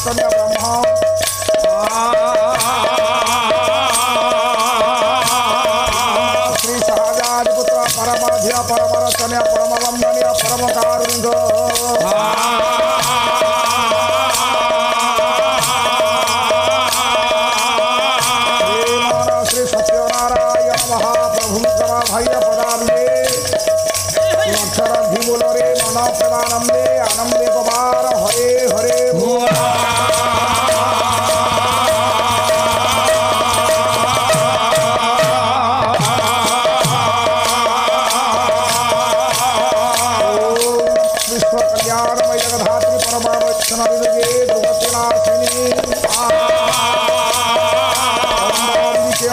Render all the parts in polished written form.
चैतन्य ब्रह्म श्री सहजादिपुत्र परमाध्य परमरचन्य परम वंदनीय परम कारुणिक श्री सत्यनारायण महाप्रभुंकर भय पदाब्जे अक्षर धिमूलरे मन प्रेमानंदे आनंदे पवार हरे हरे विश्व कल्याणमय जगधात्री परमावक्षणविदुगे दुर्गतिनाशिनी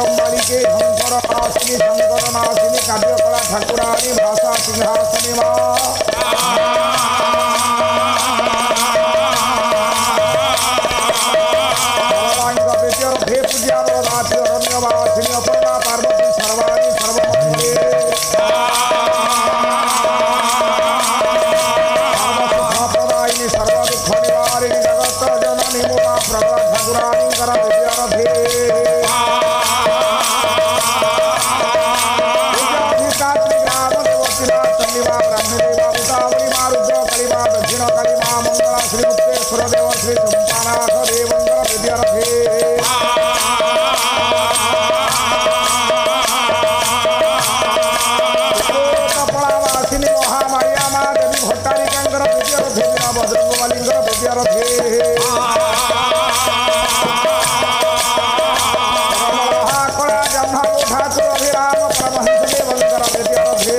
अम्बालिके शंकर नाशिनी कार्यकला ठाकुरानी भाषा सिंहासनी हे पूज्या वरदासी अरण्यवासिनी अपर्णा पार्वती सर्वाणी सर्वमंगले सर्वसुखप्रदायिनी सर्वदुःख निवारिणी जगत जननी मूला प्रभा ठाकुरानी कर विद्यारथे दक्षिण कलिमा मंगला श्री मुक्तेश्वर देव श्री चंपानाथ देवंकर विद्यारथे कपड़ावासिनी महामाया मा देवी भट्टारिकांकर विद्यारथे बजरंगबलींकर विद्यारथे कला जम्भा ठाकुर अभिराम परमहंस देवंकर विद्यारथे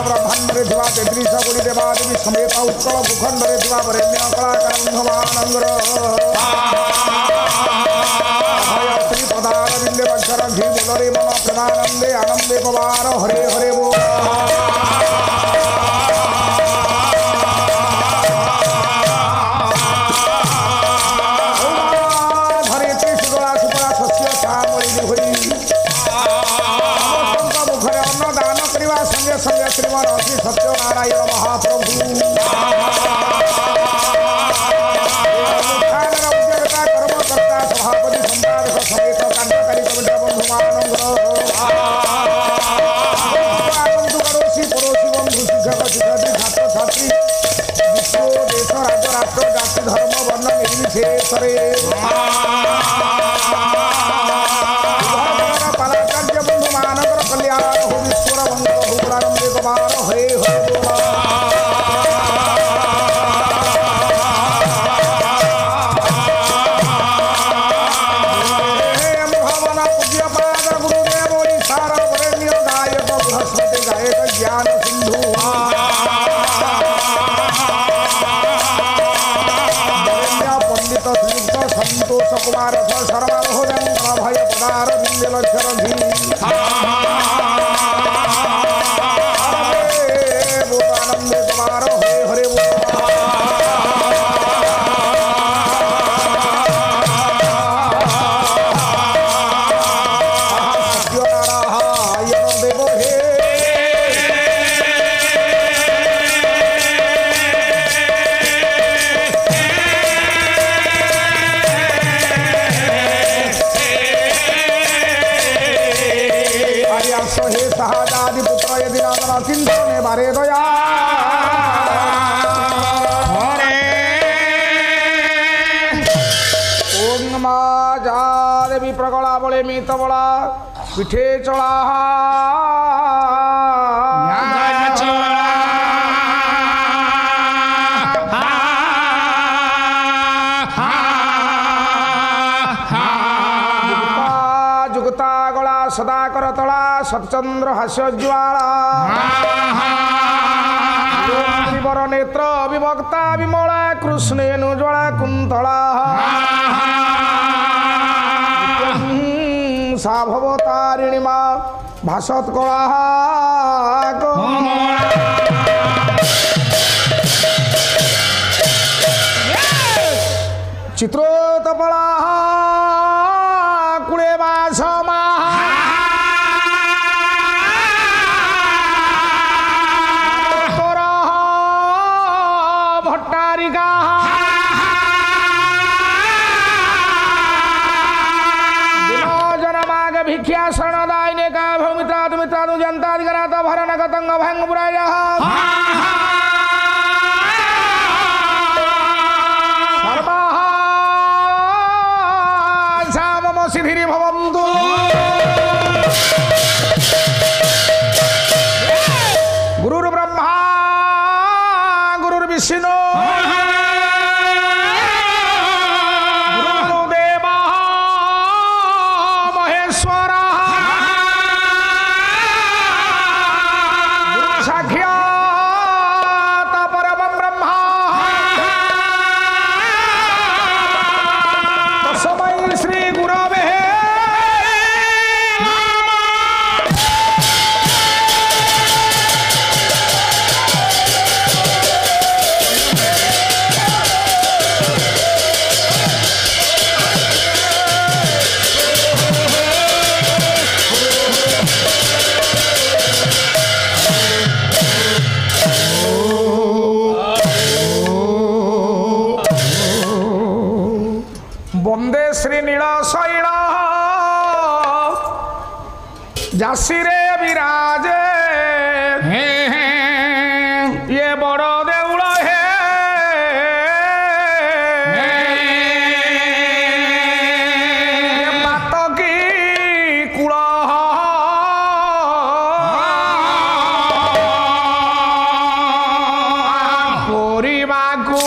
ब्रह्मांडरे दिवा तेत्रीस कोटी देवादेवी समेत उत्कल भूखंडरे दिवा वरेण्य कलाकरंधमानंगर अभय श्री पदार बिंदे वक्षर धीमूलरे मन प्रेमानंदे आनंदे पवार हरे हरे वो धरित्री सुदला सुपरा शस्य श्यामली होई मुखरे अन्नदान करवा संगे संगे श्रीमान श्री सत्यनारायण महाप्रभु उद्योगता कर्मकर्ता सभापति संपादक समेत कार्यकारी कमिटी बंधुमानंद पड़ोसी पड़ोसी बंधु शिक्षक शिक्षार्थी छात्र छात्री विश्व देश राज्य राष्ट्र जाति धर्म वर्ण निर्विशेषरे पालाचार्य बंधु मानकर कल्याण हो ईश्वर मंगल भूपुरानंदे कुमार हरे हरे भावना पूज्य पाद गुरुदेव सार वरेण्य गायक बृहस्पति गायक ज्ञान सिंधु वरेण्य पंडित श्रीयुक्त संतोष कुमार शर्मा भोजंकर भय पदार बिंदे लक्षर धी आनंदे कुमार हरे हरे सत्यनारायण देव हे हे सहजादि पुत्र यदि नाम चिंतने बारे दया ओम मा जा देवी प्रगला बले मित बला पिठे चला जुगता गला सदा कर तला सतचंद्र हास्य ज्वाला वर नेत्र विभक्ता विमला कृष्णेनु ज्वाला कुंतला साभवतारिणी मा भाषत कला चित्रोतपला कुड़े बास व्रजः सर्वाः साममसिधिरि भवन्तु गुरुर्ब्रह्मा गुरुर्विष्णु वंदे श्रीनील शैल जासिरे विराजे ये बड़ देउल हे बात की कूल परिवाकू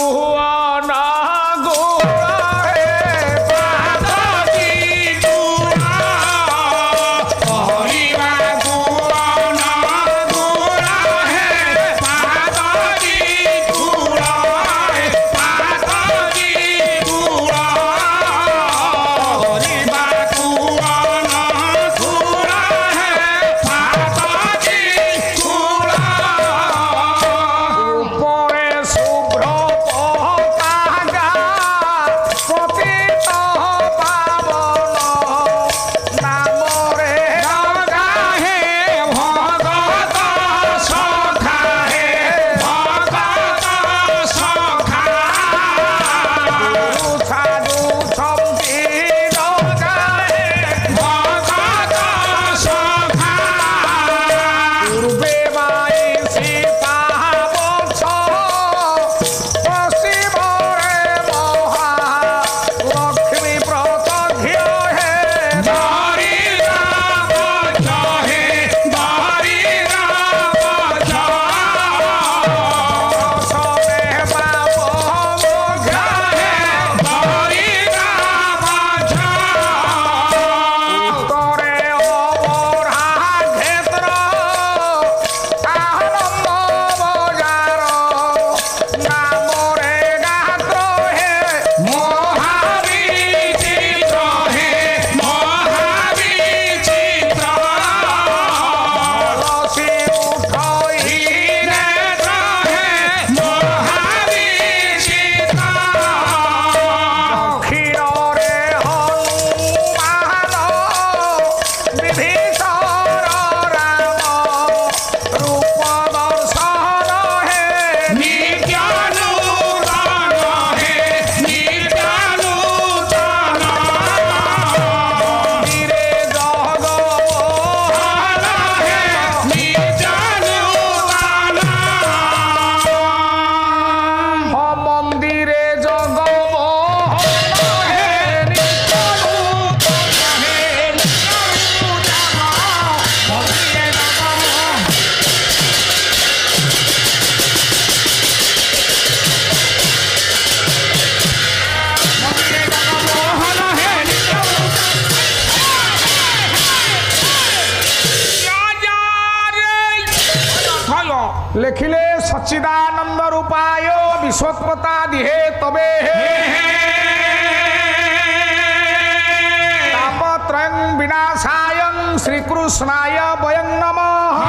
लिखिले सच्चिदानंद रूपाय विश्वोत्पत्ता दिहे तबे तापत्रयं विनाशाय श्रीकृष्णाय वयं नमः।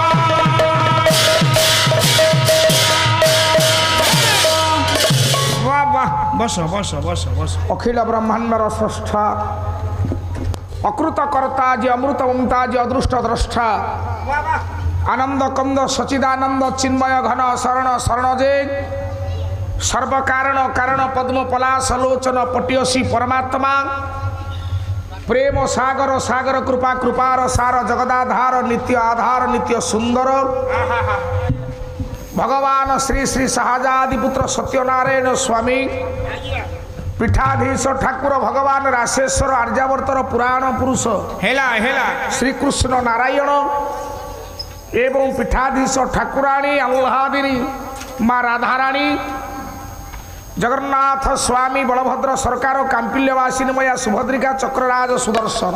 बस बस बस बस अखिल ब्रह्मांडर स्रष्टा अकृत कर्ता जी अमृत ममता जी अदृष्ट द्रष्टा आनंद कंद सचिदानंद चिन्मय घन शरण शरणजे सर्व कारण कारण पद्म पलाश लोचन पटियसी परमात्मा प्रेम सागर सागर कृपा कृपार सार जगदाधार नित्य आधार नित्य सुंदर भगवान श्री श्री शाहजादी पुत्र सत्यनारायण स्वामी पीठाधीश ठाकुर भगवान राशेश्वर आर्यावर्तर पुराण पुरुष हेला हेला श्री कृष्ण नारायण एवं पीठाधीश ठाकुराणी आह्लादिनी माँ राधाराणी जगन्नाथ स्वामी बलभद्र सरकार कांपिल्यवासिनी मैया सुभद्रिका चक्रराज सुदर्शन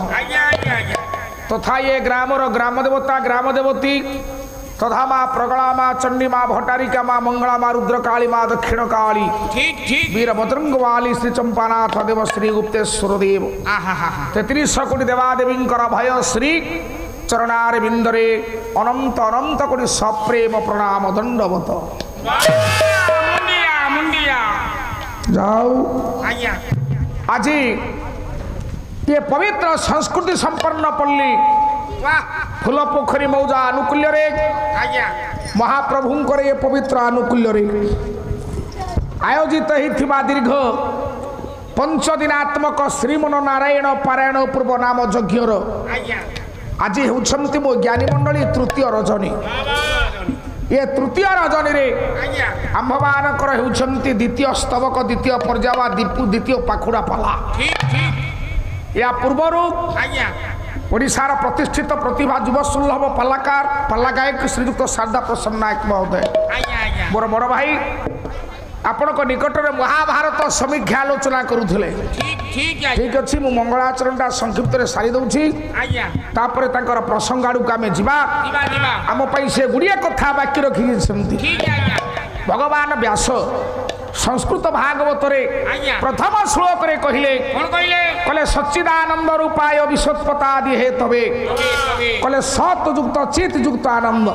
तथा ये ग्रामर ग्राम देवता ग्राम देवती तथा माँ प्रगला माँ चंडी माँ भट्टारिका माँ मंगला माँ रुद्रकाली माँ दक्षिण काली ठीक ठीक वीर बजरंग वाली श्री चंपानाथ देव श्री गुप्तेश्वर देव 33 कोटी देवादेवी भय श्री चरणार बिंदरे अनंत अनंत कोटी सप्रेम प्रणाम दंडवत मुंडिया मुंडिया जाओ आज्ञा आज ये पवित्र संस्कृति संपन्न पल्ली वाह फूल पोखरी मौजा अनुकूल्य रे आज्ञा महाप्रभुंकर ये पवित्र अनुकूल्य रे आयोजित होता दीर्घ 5 दिनात्मक श्रीमन नारायण पारायण पूर्व नाम यज्ञर आज्ञा आज होउछंती मो ज्ञानी मंडली तृतीय रजनी ये तृतीय रजनी रे आज्ञा आम्भमानकर होउछंती द्वितीय स्तवक द्वितीय पर्यावा दीपु द्वितीय पाखुड़ा पाला ठीक ठीक या पूर्वरु आज्ञा ओडिशार प्रतिष्ठित प्रतिभा युव सुलभ पालाकार पाला गायक श्रीयुक्त शारदा प्रसन्न नायक महोदय आज्ञा आज्ञा मोर बड़ भाई आपण निकट में महाभारत समीक्षा आलोचना करुले ठीक ठीक ठीक अच्छी मु मंगलाचरणटा संक्षिप्त सारी दूची आज्ञा तापर तांकर प्रसंग आड़ू आमे जीवा दिवा दिवा आम पई से गुड़िया कथा वाक्य रखी सेमती ठीक आज्ञा भगवान व्यास संस्कृत भागवत रे आज्ञा प्रथम श्लोक रे कहिले कौन कहले कले सच्चिदानंद रूपाय विश्वोत्पत्तादि हे तबे तबे कले सत युक्त चित युक्त आनंद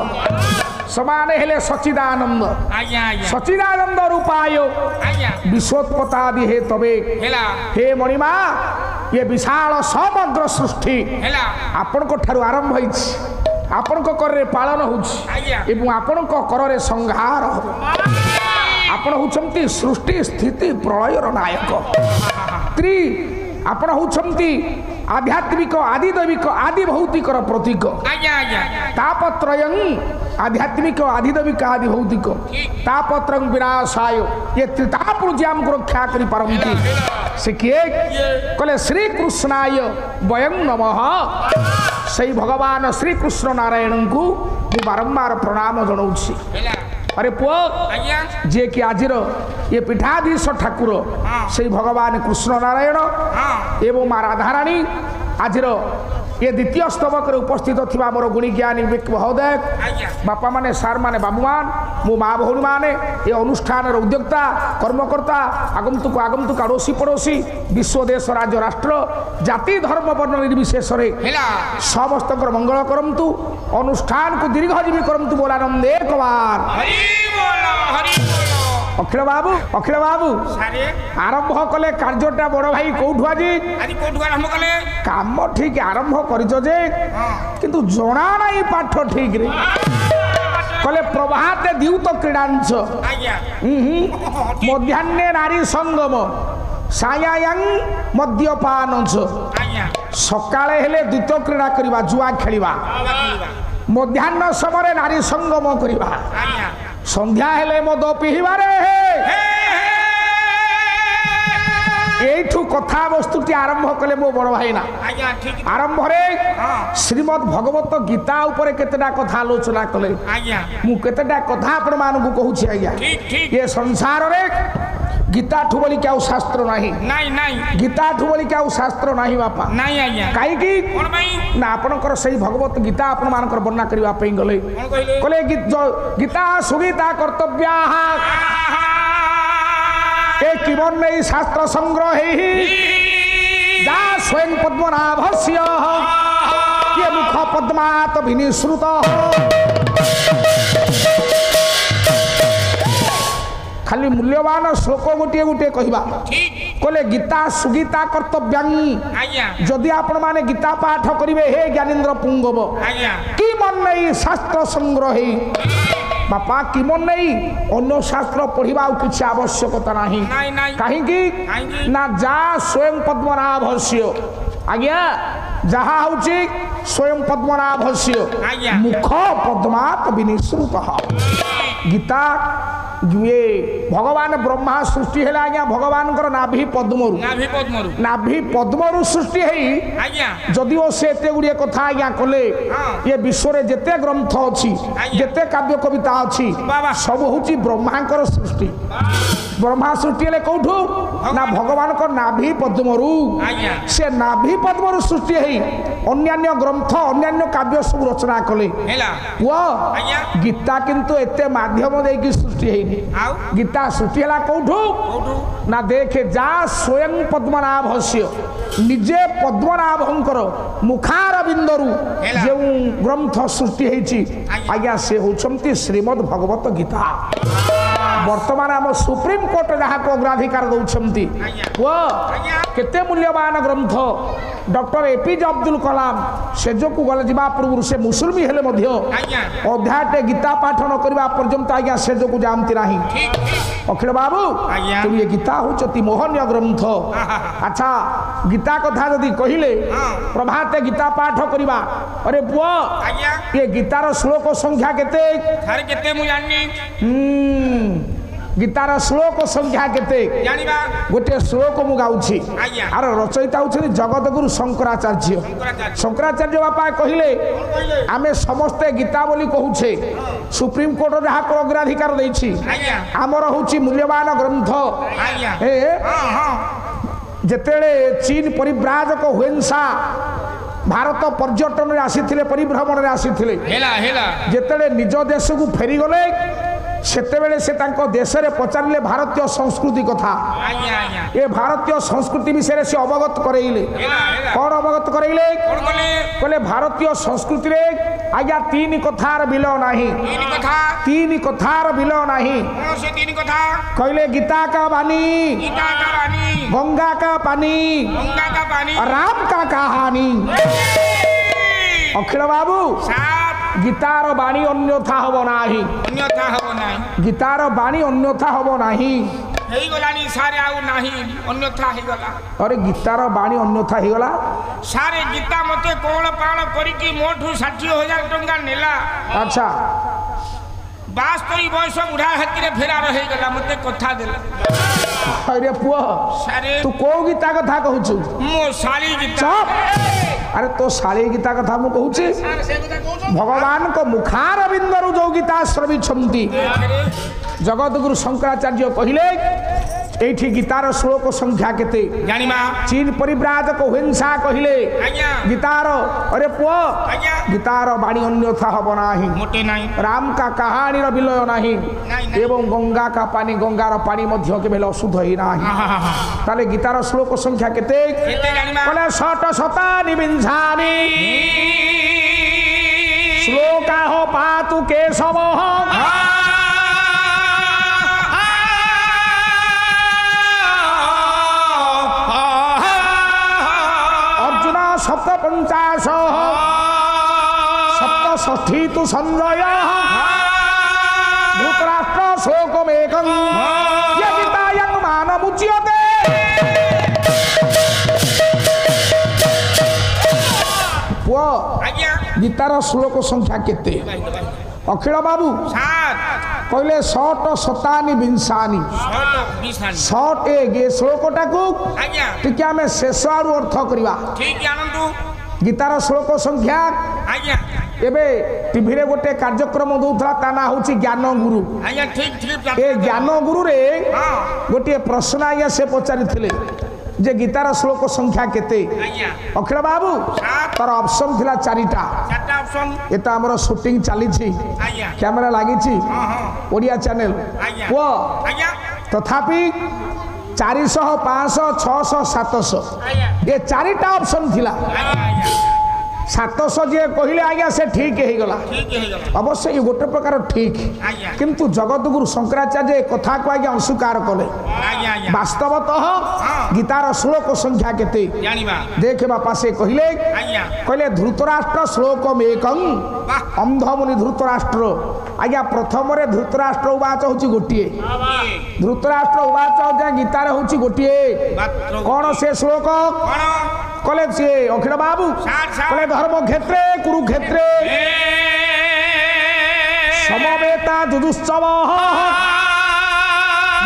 समान हेले सच्चिदानंद आज्ञा आज्ञा सच्चिदानंद रूपाय आज्ञा विश्वोत्पत्तादि हे तबे हेला हे मणिमा ये विशाल समग्र सृष्टि हेला आपण को ठारू आरंभ होइछि आपण को करे पालन होछि आज्ञा एवं आपण को कररे संहार हो आपण होचंती सृष्टि स्थिति प्रलयर नायक त्रि आपण होचंती आध्यात्मिक आदिदैविक आदि भौतिकर प्रतीक आज्ञा आज्ञा तापत्रयं आध्यात्मिक आदिदैविक आदि भौतिक तापत्रयं विनाशाय ये त्रितापुर्जाम को रक्षा करि परंती से किए कले श्री कृष्णाय वयं नमः सही भगवान श्री कृष्ण नारायण को बारंबार प्रणाम जनाऊछि हेला अरे पुओ आज्ञा जे कि आज ये पीठाधीश ठाकुर से भगवान कृष्ण नारायण एवं माँ राधाराणी आज ये द्वितीय स्तवक उपस्थित थिबा मोर गुणी ज्ञानी विवेक महोदय बापा माने सार माने बाबूमान मो माँ भौणी माने ये अनुष्ठान उद्योक्ता कर्मकर्ता आगंतुक आगंतुक अड़ोसी पड़ोसी विश्व देश राज्य राष्ट्र जाति धर्म वर्ण निर्विशेष हेला समस्त मंगल करंतु अनुष्ठान को दीर्घजीवी करंतु बोलानंद एक बार हरि बोलो अखिल बाबू सारे आरंभ कले कार्यटा बड़ भाई कौठु आज आदि कोठु आरंभ कले काम ठीक आरंभ करिछ जे किंतु जना नाही पाठ ठीक रे कले प्रभाते द्यूत क्रीडांश आज्ञा मध्याह्ने नारी संगम सायां मद्यपानंश आज्ञा सकाळे हेले द्यूत क्रीडा करिबा जुआ खेलिबा मध्याह्न समय नारी संगम करिबा आज्ञा संध्या हेले मद पिहिबारे एठू कथा वस्तुटी आरंभ कले मो बड़ भाई ना आज्ञा ठीक आरंभ रे श्रीमद् भगवत गीता उपरे केतेटा कथा आलोचना कले आज्ञा मु केतेटा कथा आपण मानकु कहूछि आज्ञा ठीक ठीक ये संसार रे गीता ठु बोली क्या शास्त्र नहीं नहीं नहीं गीता ठु बोली क्या शास्त्र नहीं बापा नहीं आज्ञा काई की कौन भाई ना आपनकर सही भगवत गीता आपण मानकर वर्णना करिवा पई गले कौन कहले कले गीता सुगीता कर्तव्या ए किमन नहीं शास्त्र संग्रह जा स्वयं पद्मनाभस्य ये मुख पद्मात विनिश्रुत खाली मूल्यवान श्लोक गोटे गोटे कहवा ठीक कले गीता सुगीता कर्तव्यां आज्ञा जदि आपण माने गीता पाठ करिवे हे ज्ञानेन्द्र पुंगव आज्ञा कि मन नहीं शास्त्र संग्रह बापा कि मन नहीं अन्य शास्त्र पढ़ा किसी आवश्यकता नहीं नहीं नहीं कहीं ना जा स्वयं पद्मनाभस्य आज्ञा जहा होची स्वयं पद्मनाभस्य आज्ञा मुख पद्मात विनिश्रुत गीता ये भगवान ब्रह्मा सृष्टि है आज्ञा भगवान नाभि पद्मरु नाभि पद्मरु नाभि पद्मरु सृष्टि है आज्ञा जदिओ से एते गुड़िए कथा आज्ञा कले हाँ। ये विश्व रे जेते ग्रंथ अछि जेते काव्य कविता अछि बाबा। सब होची ब्रह्मांकर सृष्टि ब्रह्मा सृष्टि हेले कौठू ना भगवान को नाभि पद्मरु आज्ञा से नाभि पद्मरु सृष्टि है अन्यान्य ग्रंथ अन्यान्य काव्य सब रचना कले हेला वो आज्ञा गीता किंतु एते माध्यम दे की सृष्टि है आउ गीता सृष्टि हेला कौठू कोठू ना देखे जा स्वयं पद्मनाभस्य निजे पद्मनाभंकर मुखार बिंदरु हेला। जो ग्रंथ सृष्टि हेछि आज्ञा से होचंती श्रीमद् भगवत गीता वर्तमान आम सुप्रीम कोर्ट जहाँ को अग्राधिकार दौरान वो केते मूल्यवान ग्रंथ डॉक्टर एपीजे अब्दुल कलाम से जो को गले जा पूर्व से मुसलमी हेले मध्य अध्याय गीता पाठ न करबा पर्यंत आज्ञा से जो को जानती नहीं ठीक ठीक अखिल बाबू आज्ञा। तुम ये गीता होचती मोहनीय ग्रंथ अच्छा गीता कथा जदि कहिले प्रभाते गीता पाठ करबा अरे पुआ आज्ञा ये गीतार श्लोक संख्या केते थारे केते मु जाननी गीतार श्लोक संख्या केते जानिबा गोटे श्लोक मु गाउछि आज्ञा। आर रचयिता होछन जगतगुरु शंकराचार्य शंकराचार्य बापा कहिले आमे समस्ते गीता बोली कहूछे सुप्रीम कोर्ट जहाँ को अग्राधिकार दैछि आज्ञा आमर होछि मूल्यवान ग्रंथ आज्ञा ए हां हां जेतेले चीन परिव्राजक हुएंसा भारत पर्यटन रे आसीथिले परिभ्रमण रे आसीथिले हेला हेला जेतेले निज देश को फेरी गले सेतेबेले से तांको देश रे पचारिले भारतीय संस्कृति कथा आज्ञा आज्ञा ए भारतीय संस्कृति विषय से अवगत करैले हेला हेला कौन अवगत करैले कोन कोले कहले भारतीय संस्कृति रे आज्ञा तीन कथार विलय नाही तीन कथा तीन कथार विलय नाही कौन से तीन कथा कहले गीता का वाणी गीता का रानी गंगा का पानी गंगा का पानी राम का कहानी अखिल बाबू सात गीतार बाणी अन्यथा हब नाही अन्यथा हबो नाही गीतार बाणी अन्यथा हब नाही हेई गलानी सारे आउ नाही अन्यथा हे गला अरे गीतार बाणी अन्यथा हिगला सारे गीता मते कोण पाण करिकी मोठू 60,000 टंका नेला अच्छा 72 वर्ष बुढ़ा हेतिरे फेरा रहे गला मते कथा देला अरे पुआ सारे तू को गीता कथा कहूछु मो साली गीता चुप अरे तो शाली गीता कथा मु कहूछि सारे से गीता कहू भगवान को मुखार बिंदरु जो गीता श्रविछंती जगत गुरु शंकराचार्य कहिले एठी गीतार श्लोक संख्या केते जानिमा चीन परिव्राजक हिंसा कहिले आज्ञा गीतार अरे पुआ आज्ञा गीतार बाणी अन्यथा हब नाही मोटे नाही राम का कहानी विलय नहीं नहीं। एवं गंगा का पानी गंगार पानी मध्य के बेले अशुद्ध ही नहीं ताले गीतार श्लोक संख्या केते केते जानिमा कहले शत शतानि विंशानि श्लोका हो पातु केशव अर्जुन 57 सप्तष्ठी तु संजय धृतराष्ट्र श्लोकमेकं ये गीतायं मानमुच्यते पुआ आज्ञा गीतार श्लोक संख्या केते अखिल बाबू सात कहले 100 शतानि विंशानि 20 शॉर्ट एक ये श्लोकटा को आज्ञा टिके आमे शेष आरु अर्थ करिवा ठीक जानंतु गीतार श्लोक संख्या आज्ञा एबे टीवी रे गोटे कार्यक्रम दउथला ता ना होची ज्ञान गुरु आज्ञा ठीक ठीक ए ज्ञान गुरु रे हां गोटे प्रश्न आज्ञा से पचारिथिले जे गीतार श्लोक संख्या केते आज्ञा अखिल बाबू सात तार ऑप्शन थिला चारिटा चारटा ऑप्शन एता हमर शूटिंग चली छी आज्ञा कैमरा लागि छी हां हां ओडिया चैनल आज्ञा वो आज्ञा तथापि 400 500 600 700 आज्ञा ये चारिटा ऑप्शन थिला आज्ञा 700 जे कहिले आज्ञा से ठीक हे गला ठीक हे गला अवश्य ये गोटे प्रकार ठीक आज्ञा किंतु जगत गुरु शंकराचार्य कथा को आज्ञा अस्वीकार कले आज्ञा आज्ञा वास्तवतः गीतार श्लोक संख्या केते जानिबा देख बापा से कहिले आज्ञा कहले धृतराष्ट्र श्लोकमेकं वाह अंध मुनि धृतराष्ट्र आज्ञा प्रथम रे धृतराष्ट्र उवाच होची गोटिए धृतराष्ट्र उवाच जे गीतार होची गोटिए कौन से श्लोक कोन कहले से अखिल बाबू सात सात कहले धर्म क्षेत्रे कुरुक्षेत्रे সমবেতা যুদুশ্চব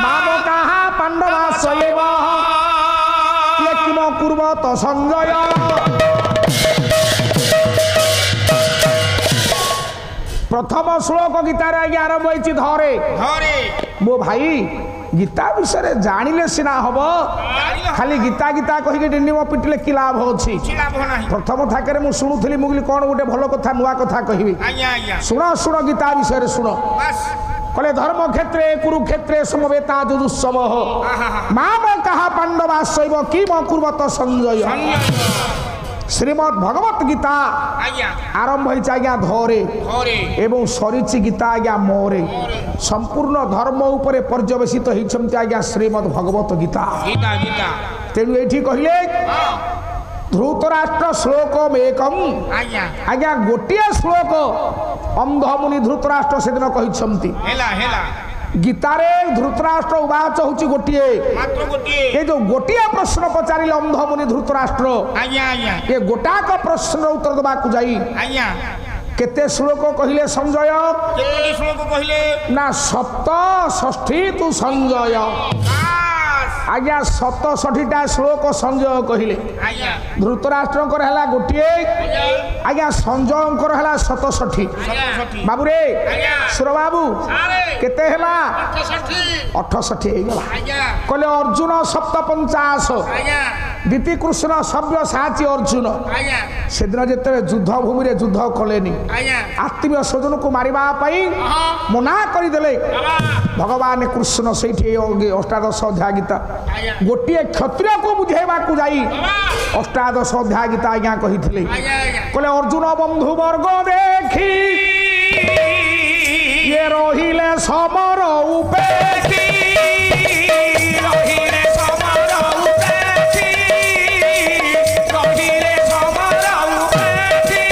মামকাহ পাণ্ডবা সৈব ইয়ে কিম কুর্বত সঞ্জয়। প্রথম শ্লোক গীতার আগে আরম্ভ হয়েছি ধরে ধরে মো ভাই গীতা বিষয়ে জানিলে সিনা হব খালি গীতা গীতা কহিকি ডিন্ডিম পিটিলে কি লাভ অছি। କିଛି ଲାଭ ନାହିଁ। প্রথম থাকরে মু শুণুলি মু কহিলি কোন গোটে ভালো কথা নূয়া কথা কহিবি। ଆଜ୍ଞା ଆଜ୍ଞା শুণ শুণ গীতা বিষয়ে শুণ ବାସ୍ কলে ধর্মক্ষেত্রে কুরুক্ষেত্রে সমবেতা যুদুৎসব মাম কাহা পাণ্ডবা শৈব কিম কুর্বত সঞ্জয়। শ্রীমদ ভগবত গীতা ଆଜ୍ଞା আরম্ভ হয়েছে আজ্ঞা ধরে ଧରେ এবং সরিছি গীতা আজ্ঞা মোরে সম্পূর্ণ ধর্ম উপরে পর্যবেসিত হয়েছেন আজ্ঞা শ্রীমদ ভগবত গীতা। ଗୀତା ଗୀତା তেণু এটি কহিলে ହଁ ধৃতরাষ্ট্র শ্লোকম একম ଆଜ୍ଞା আজ্ঞা গোটিয়ে শ্লোক অন্ধমুনি ধৃতরাষ্ট্র সেদিন কহিছন্তি। ହେଲା ହେଲା গীতারে ধৃতরাষ্ট্র উবাচ হচ্ছে গোটিয়ে ମାତ୍ର ଗୋଟିଏ এই যে গোটিয়ে প্রশ্ন পচারিলে অন্ধমুনি ধৃতরাষ্ট্র ଆଜ୍ଞା ଆଜ୍ଞା এ গোটাক প্রশ্ন উত্তর দেবাকু যাই ଆଜ୍ଞା কেতে শ্লোক কহিলে সঞ্জয় କେତୋଟି ଶ୍ଲୋକ କହିଲେ না সপ্ত ষষ্ঠী তু সঞ্জয়। ବାସ୍ আজ্ঞା 67টা শ্লোক সঞ্জয় কহিলে ଆଜ୍ଞା ধৃতরাষ্ট্রঙ্কর হেলা গোটিয়ে আজ্ঞা সঞ্জয়ঙ্কর হেলা 67। ସତଷଠି বাবুরে ଆଜ୍ଞା সুর বাবু ସାରେ কেতে হেলা 68 68 হয়েগলা। ଆଜ୍ଞା কলে অর্জুন 57 ଆଜ୍ଞା দীতি কৃষ্ণ সভ্য সাহায্য অর্জুন ଆଜ୍ଞା সেদিন যেতে যুদ্ধ ভূমিরে যুদ্ধ কলেনি ଆଜ୍ଞା আত্মীয় স্বজনকু মারিবা পাই ହଁ মনা করিদেলে ବାବା ভগবান কৃষ্ণ সেইটি অষ্টাদশ অধ্যায় গীতা ଆଜ୍ଞା গোটিয়ে ক্ষত্রিয়କୁ বুঝাইবাকু যাই ବାବା অষ্টাদশ অধ্যায় গীতা আজ্ঞা কহিଥିଲେ ଆଜ୍ଞା ଆଜ୍ଞା কলে অর্জুন বন্ধু বর্গ দেখি ইয়ে রহিলে সমর উপেক্ষী ରହିଲେ ସମର ଉପେକ୍ଷୀ ରହିଲେ ସମର ଉପେକ୍ଷୀ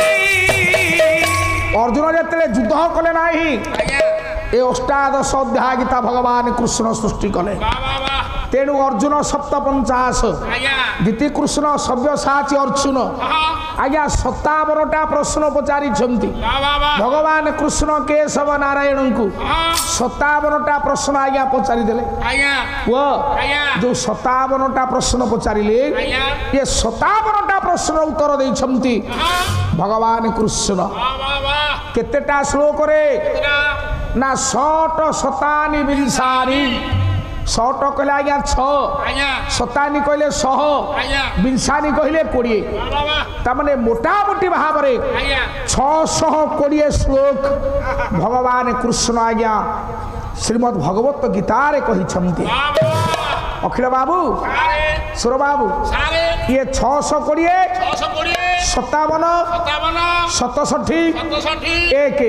অর্জুন যেতলে যুদ্ধ কলে নাই ଆଜ୍ଞା এ অষ্টাদশ অধ্যায় গীতা ভগবান কৃষ্ণ সৃষ্টি কলে ବାବା ବାବା তেণু অর্জুন 57 ଆଜ୍ଞା দ্বিতীয় কৃষ্ণ সভ্য সাহায্য অর্জুন ହଁ আজ্ঞা 57টা প্রশ্ন পচারিছন্তি ବାବା ବାବା ভগবান কৃষ্ণ কেশব নারায়ণଙ୍କୁ ହଁ 57টা প্রশ্ন আজ্ঞা পচারি দেলে ଆଜ୍ଞା পুଅ ଆଜ୍ଞା যে 57টা প্রশ্ন পচারিলে ଆଜ୍ଞା ଏ 57টা প্রশ্ন উত্তর ଦେଇଛନ୍ତି ହଁ ভগবান কৃষ্ণ। ବାବା ବାବା କେତେଟା ଶ୍ଲୋକରେ କେତେଟା ନା 6 ଶତାନି ବିଂଶାନି 6 କହିଲେ ଆଜ୍ଞା 6 ଆଜ୍ଞା ଶତାନି କହିଲେ 100 ଆଜ୍ଞା ବିଂଶାନି କହିଲେ 20 ବାବା ବାବା ତାମାନେ ମୋଟାମୋଟି ଭାବରେ ଆଜ୍ଞା 620 ଶ୍ଲୋକ ଭଗବାନ କୃଷ୍ଣ ଆଜ୍ଞା ଶ୍ରୀମଦ୍ ଭଗବତ ଗୀତାରେ କହିଛନ୍ତି। ବାବା ଅଖିଳ ବାବୁ ସାରେ ସୁର ବାବୁ ସାରେ ଇଏ 620 620 57 57 67 67 ଏକ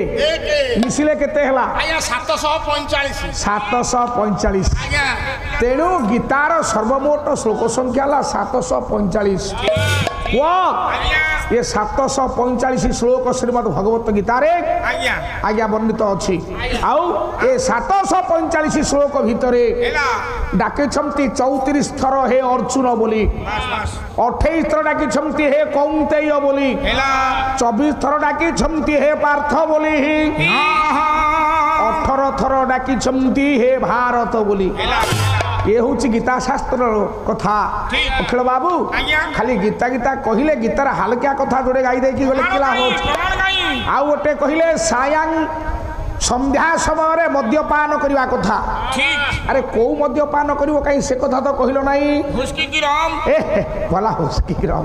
ମିଶିଲେ କେତେ ହେଲା ଆଜ୍ଞା 745 745। ଆଜ୍ଞା ତେଣୁ ଗୀତାର ସର୍ବମୋଟ ଶ୍ଲୋକ ସଂଖ୍ୟା ହେଲା 745। ପୁଅ ଆଜ୍ଞା ଏ 745 ଶ୍ଲୋକ ଶ୍ରୀମଦ୍ ଭଗବତ ଗୀତାରେ ଆଜ୍ଞା ଆଜ୍ଞା ବର୍ଣ୍ଣିତ ଅଛି। ଆଉ ଏ 745 ଶ୍ଲୋକ ଭିତରେ ହେଲା ଡାକିଛନ୍ତି 34 ଥର ହେ ଅର୍ଜୁନ ବୋଲି, ବାସ୍ ବାସ୍ 28 ଥର ଡାକିଛନ୍ତି ହେ କୌନ୍ତେୟ ବୋଲି, ହେଲା 24 ଥର ଡାକିଛନ୍ତି ହେ ପାର୍ଥ ବୋଲି, ହଁ ହଁ 18 ଥର ଡାକିଛନ୍ତି ହେ ଭାରତ ବୋଲି। ହେଲା ଏ ହଉଛି ଗୀତା ଶାସ୍ତ୍ରର କଥା। ଠିକ୍। ଅଖିଳ ବାବୁ ଆଜ୍ଞା ଖାଲି ଗୀତା ଗୀତା କହିଲେ ଗୀତାର ହାଲକା କଥା ଯୋଡ଼େ ଗାଇ ଦେଇକି ଗଲେ କି ଲାଭ ଅଛି। ପ୍ରମାଣ କାଇଁ ଆଉ ଗୋଟେ କହିଲେ ସାୟାଂ ସନ୍ଧ୍ୟା ସମୟରେ ମଦ୍ୟପାନ କରିବା କଥା। ଠିକ୍ ଆରେ କୋଉ ମଦ୍ୟପାନ କରିବ କାହିଁ ସେ କଥା ତ କହିଲ ନାହିଁ। ହୁସ୍କି କି ରମ୍ ଏ ଭଲା ହୁସ୍କି ରହ।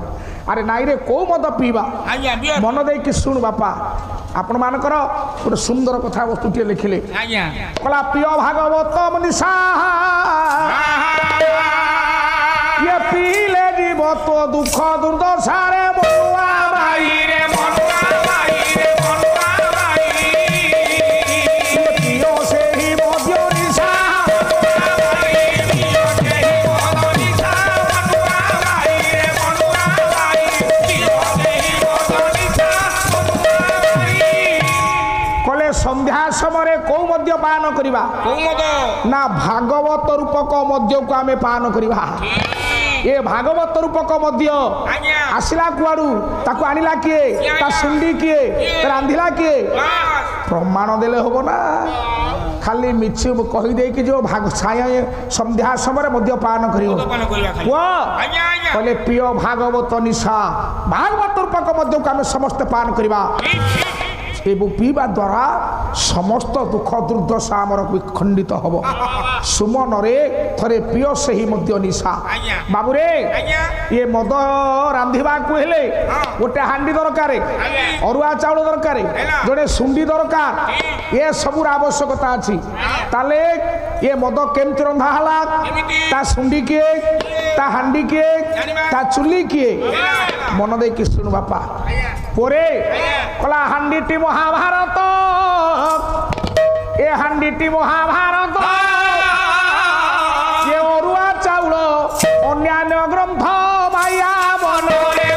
ଆରେ ନାଇଁ ରେ କୋଉ ମଦ ପିଇବା ଆଜ୍ଞା ବିୟର ମନ ଦେଇକି ଶୁଣୁ ବାପା। ଆପଣ ମାନଙ୍କର ଗୋଟେ ସୁନ୍ଦର କଥା ବସ୍ତୁଟିଏ ଲେଖିଲେ ଆଜ୍ଞା କଲା ପ୍ରିୟ ଭାଗବତ ମନିଷା ଇଏ ପିଇଲେ ଯିବ ତୋ ଦୁଃଖ ଦୁର୍ଦ୍ଦଶାରେ ମନୁଆ ଭାଇ ରେ ମନୁଆ ଭାଇ ରେ ମନୁଆ ଭାଇ ପ୍ରିୟ ସେହି ମଦ୍ୟ ନିଶା କଲେ ସନ୍ଧ୍ୟା ସମୟରେ କୋଉ ମଦ୍ୟ ପାନ କରିବା କୋଉ ମଦ ନା ଭାଗବତ ରୂପକ ମଦ୍ୟକୁ ଆମେ ପାନ କରିବା। ଏ ଭାଗବତ ରୂପକ ମଦ୍ୟ ଆଜ୍ଞା ଆସିଲା କୁଆଡୁ ତାକୁ ଆଣିଲା କିଏ ତା ସୁଣ୍ଡି କିଏ ରାନ୍ଧିଲା କିଏ ବାସ୍ ପ୍ରମାଣ ଦେଲେ ହବ ନା ଖାଲି ମିଛ କହିଦେଇକି ଯୋଉ ଭାଗ ସନ୍ଧ୍ୟା ସମୟରେ ମଧ୍ୟ ପାନ କରିବ ପୁଅ କହିଲେ ପ୍ରିୟ ଭାଗବତ ନିଶା ଭାଗବତ ରୂପକ ମଧ୍ୟକୁ ଆମେ ସମସ୍ତେ ପାନ କରିବା ଏବଂ ପିଇବା ଦ୍ୱାରା ସମସ୍ତ ଦୁଃଖ ଦୁର୍ଦ୍ଦଶା ଆମର ଖଣ୍ଡିତ ହବ ସୁମନରେ ଥରେ ପ୍ରିୟ ସେହି ମଧ୍ୟ ନିଶା ବାବୁରେ ଇଏ ମଦ ରାନ୍ଧିବାକୁ ହେଲେ ଗୋଟେ ହାଣ୍ଡି ଦରକାର ଅରୁଆ ଚାଉଳ ଦରକାର ଜଣେ ସୁଣ୍ଡି ଦରକାର ଏ ସବୁର ଆବଶ୍ୟକତା ଅଛି ତାହେଲେ ଏ ମଦ କେମିତି ରନ୍ଧା ହେଲା ତା ସୁଣ୍ଡି କିଏ ତା ହାଣ୍ଡି କିଏ ତା ଚୁଲି କିଏ ମନ ଦେଇକି ଶୁଣୁ ବାପା ପରେ କଲା ହାଣ୍ଡିଟି ମହାଭାରତ ଏ ହାଣ୍ଡିଟି ମହାଭାରତ ଏ ଅରୁଆ ଚାଉଳ ଅନ୍ୟାନ୍ୟ ଗ୍ରନ୍ଥ ମାୟା ମନରେ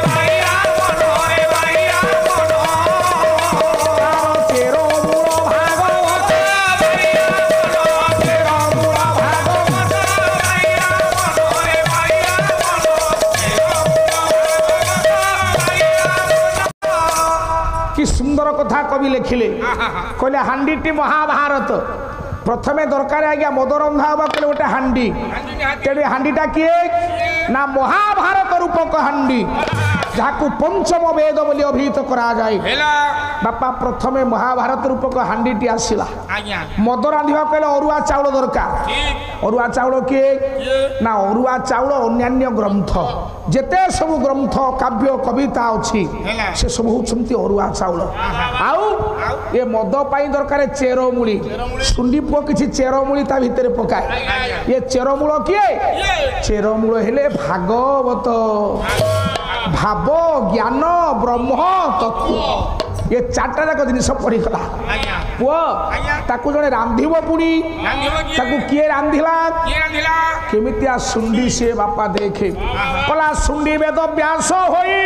सुंदर कथा कवि लिखिले कहले हांडीटी महाभारत प्रथमे दरकार आज्ञा मद रंधा हवा कहले गोटे हांडी तेरे हांडीटा किए ना महाभारत रूपक हांडी जहां पंचम वेद बोली अभिहित करा जाए बापा प्रथमे महाभारत रूपक हांडीटी आसिला मद रांधिबा कहले अरुआ चाउल दरकार अरुआ चाउल किए ना अरुआ चाउल अन्यान्य ग्रंथ जेते सब ग्रंथ काव्य कविता अच्छी से सब होती अरुआ चाउल आउ ये मद पाई दरकार चेरमूली सुंडी पुओ किसी चेरमूली ता भितर पकाए ये चेरमूल किए चेरमूल हेले भागवत भाव ज्ञान ब्रह्म तत्व ये चारटा जाक जिनिस पड़ीगला पुओ ताकू जड़े रांधिब पुणी ताकू किए रांधिला केमितिया सुंडी से बापा देखे कला सुंडी वेद व्यास होई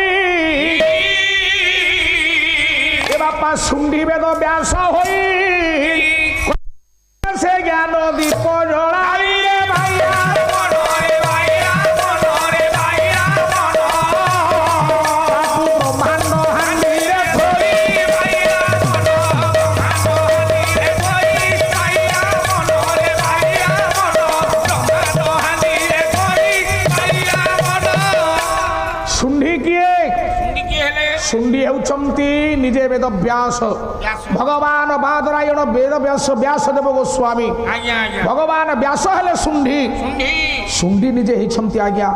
ए बापा सुंडी वेद व्यास होई से ज्ञान दीप जड़ाई रे भैया सुंडी होचंती निजे वेद व्यास भगवान बादरायण वेद व्यास व्यासदेव गोस्वामी भगवान व्यास हेले सुंडी सुंडी निजे होचंती आज्ञा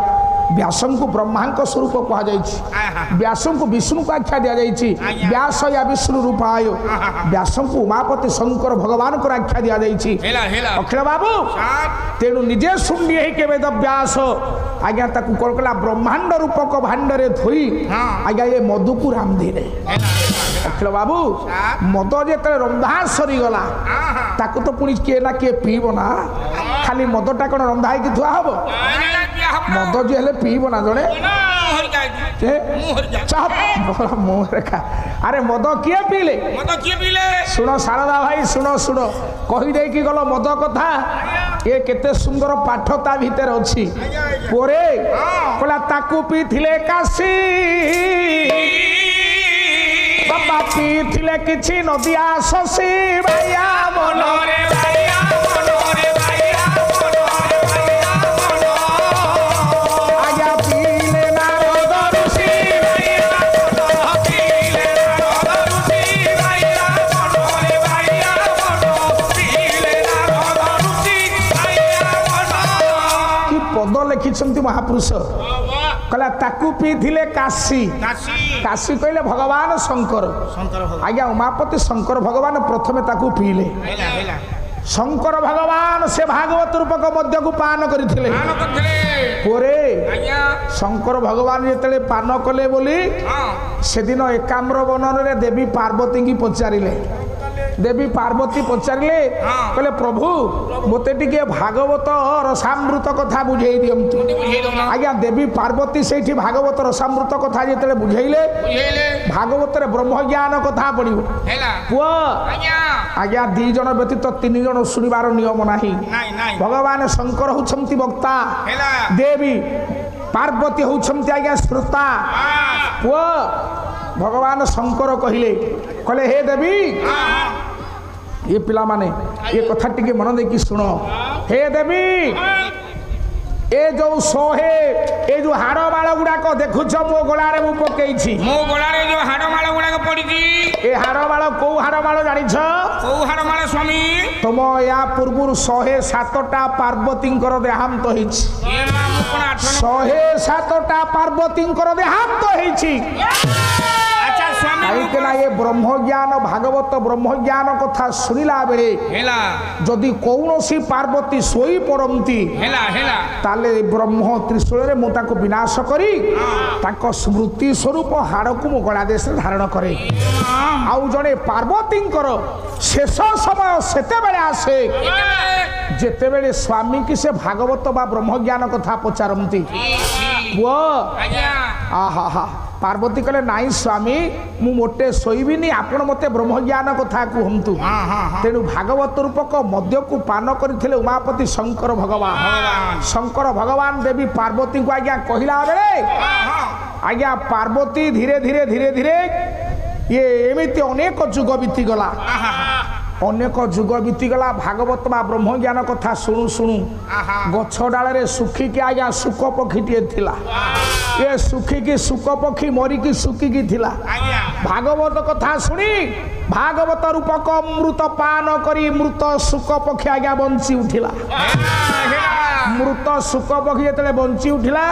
व्यासं को ब्रह्मांक स्वरूप कहा जायछि व्यासं को विष्णु को आख्या दिया जायछि व्यास या विष्णु रूपाय व्यासं को उमापति शंकर भगवान को आख्या दिया जायछि अखिल बाबू तेणु निजे सुंडी हे के वेद व्यास आज्ञा ताकू कोलकला ब्रह्मांड रूपक भांडरे धोई आज्ञा ये मधु को रांधिले अखिल बाबू मद जेते रंधा सरी गला ताकू तो पुणी किए ना किए पीब ना खाली मदटा कौन रंधा है कि थुआ हबो मद जो हेले पीब ना जड़े अरे मद किए पीले सुन शारदा भाई सुन सुन कही दे कि गल मद कथा ये केते सुंदर पाठ ता भीतर अछि पोरे कोला ताकू पी थिले काशी बाबा पी थिले किछि नदिया शशी भैया मनरे भैया मनरे भैया लिखिं महापुरुष कहला ताकू पी थिले काशी काशी कहले भगवान शंकर आज्ञा उमापति शंकर भगवान प्रथमे ताकू पीले शंकर भगवान से भागवत रूपक मध्य को पान करथिले पोरे शंकर भगवान जेतले पान कले बोली से दिन एकाम्र बनन रे देवी पार्वती की पचारिले देवी पार्वती पचारे कहले प्रभु मते टिके भागवत रसामृत कथा बुझे दियंतु आज्ञा देवी पार्वती से भागवत रसामृत कथा जेतले बुझेले भागवत रे ब्रह्म ज्ञान कथा पड़िबो पुआ आज्ञा दी जन व्यतीत तीन जन सुनिबार नियम नाही भगवान शंकर होछंती वक्ता देवी पार्वती होछंती आज्ञा श्रोता पुआ भगवान शंकर कहले हे देवी ये पिला माने ये कथा टिके मन देखी शुण हे देवी ए जो सोहे ए जो हाड़ माल गुड़ाक देखुछ मो गलारे मु पकेइछि मो गलारे जो हाड़ माल गुड़ाक पड़िछि ए हाड़ माल को हाड़ माल जानिछ को हाड़ माल स्वामी तुम या पूर्व 107टा पार्वतींकर देहांत होइछि ए मामु कोन 107टा पार्वतींकर देहांत होइछि अच्छा स्वामी कहीं ना ये ब्रह्म ज्ञान भागवत ब्रह्म ज्ञान कथा सुनिला बेले हेला जदि कौनसी पार्वती सोई पड़ती हेला हेला ताले ब्रह्म त्रिशूल रे मु ताको विनाश करी ताको स्मृति स्वरूप हाड़ को मु गला देश धारण करे आउ जने पार्वतींकर शेष समय सेते बेले आसे जेते बेले स्वामी की से भागवत बा ब्रह्म ज्ञान कथा पचारती वो आहा हा पार्वती कहले नाई स्वामी मु मोटे शोइबिनी आपण मते ब्रह्म ज्ञान कथा कहतु तेणु भागवत रूपक मद्य को पान करथिले उमापति शंकर भगवान देवी पार्वती को आज्ञा कहला बेले आज्ञा पार्वती धीरे धीरे धीरे धीरे ये एमिति अनेक जुग बीती गला अनेक जुग बीतीगला भागवत बा ब्रह्म ज्ञान कथा शुणु शुणु गछ डाले सुखिकी आज्ञा सुख पक्षी थिला ये सुखिकी सुख पक्षी मरिकी सुखिकी थिला भागवत कथा शुणी भागवत रूपक अमृत पान करी मृत सुख पक्षी आज्ञा बंची उठिला मृत सुख पक्षी जो बंची उठिला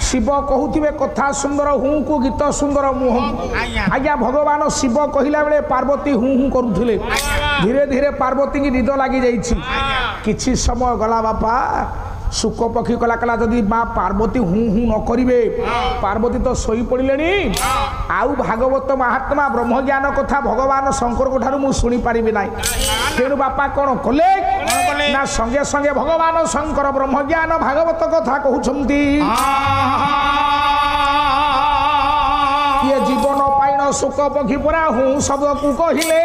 शिव कहूथिबे कथा सुंदर हूँ को गीत सुंदर मुह आज्ञा भगवान शिव कहला बेले पार्वती हूँ हूँ करुथिले धीरे धीरे पार्वती की निद लगी जाइछि किछि समय गला बापा सुख पक्षी कला कला जदि माँ पार्वती हूँ हूँ न करिवे पार्वती तो सोई पड़िलेनी आउ भागवत महात्मा ब्रह्म ज्ञान कथा भगवान शंकर को ठारू मु सुनी पारिबि नाही तेणु बापा कौन कले ना संगे संगे भगवान शंकर ब्रह्म ज्ञान भागवत कथा कहउछंती ये जीवन पाइन सुख पक्षी परा हूँ शब्द को कहिले